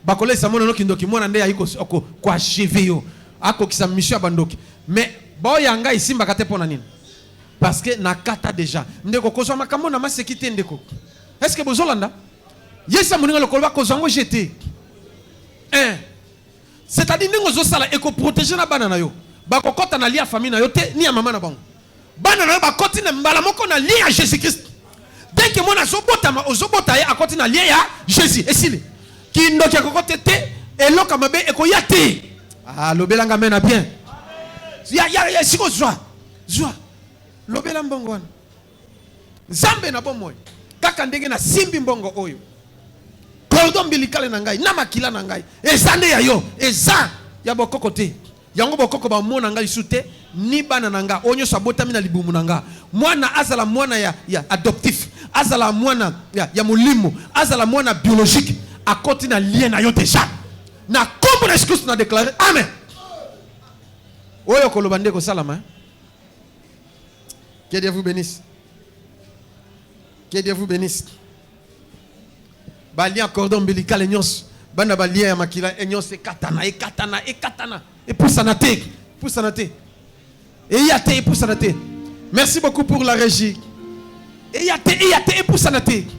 bakoleisa mona noki ndoki mwana nde ayi ko achever yo akokisa mission bandoki mais boyanga isimbaka te pona nini parce que nakata déjà ndeko kozwa makambo na masekite ndeko est-ce que bozolanda yesa moninga lokolo bakozango jeté c'est-à-dire ndenge ozosala eko protéger na bana na yo bakokota na lia famille na yo te ni ya mama na bango bana na yo bakoti na mbala moko na lia ya Jésus Christ dès que mona zobotama ozobota ye akoti na lia ya Jésus esile kindoki akokote te eloka mabe ekoya te lobelanga mena bien ya siko zwa lobela mbongo wana Zambe na bomoy kaka ndenge na simbi mbongo oyo cordon umbilical na ngai na makila na ngai ezande ya yo eza ya bokoko te yango bokoko ba mona ngai sute ni bana na nga onyo sabotami na libumu na nga mwana azala mwana ya adoptif azala mwana ya mulimo azala mwana biologique akoti na lien na yo déjà na kombo na Jésus na déclarer amen oyo koloba ndeko salama. Que Dieu vous bénisse. Que Dieu vous bénisse. Balia cordon umbilical enyos. Bana balia ya makila enyos ekatana. Et pour sanate. Et yate pour sanate. Merci beaucoup pour la régie. Et yate pour sanate.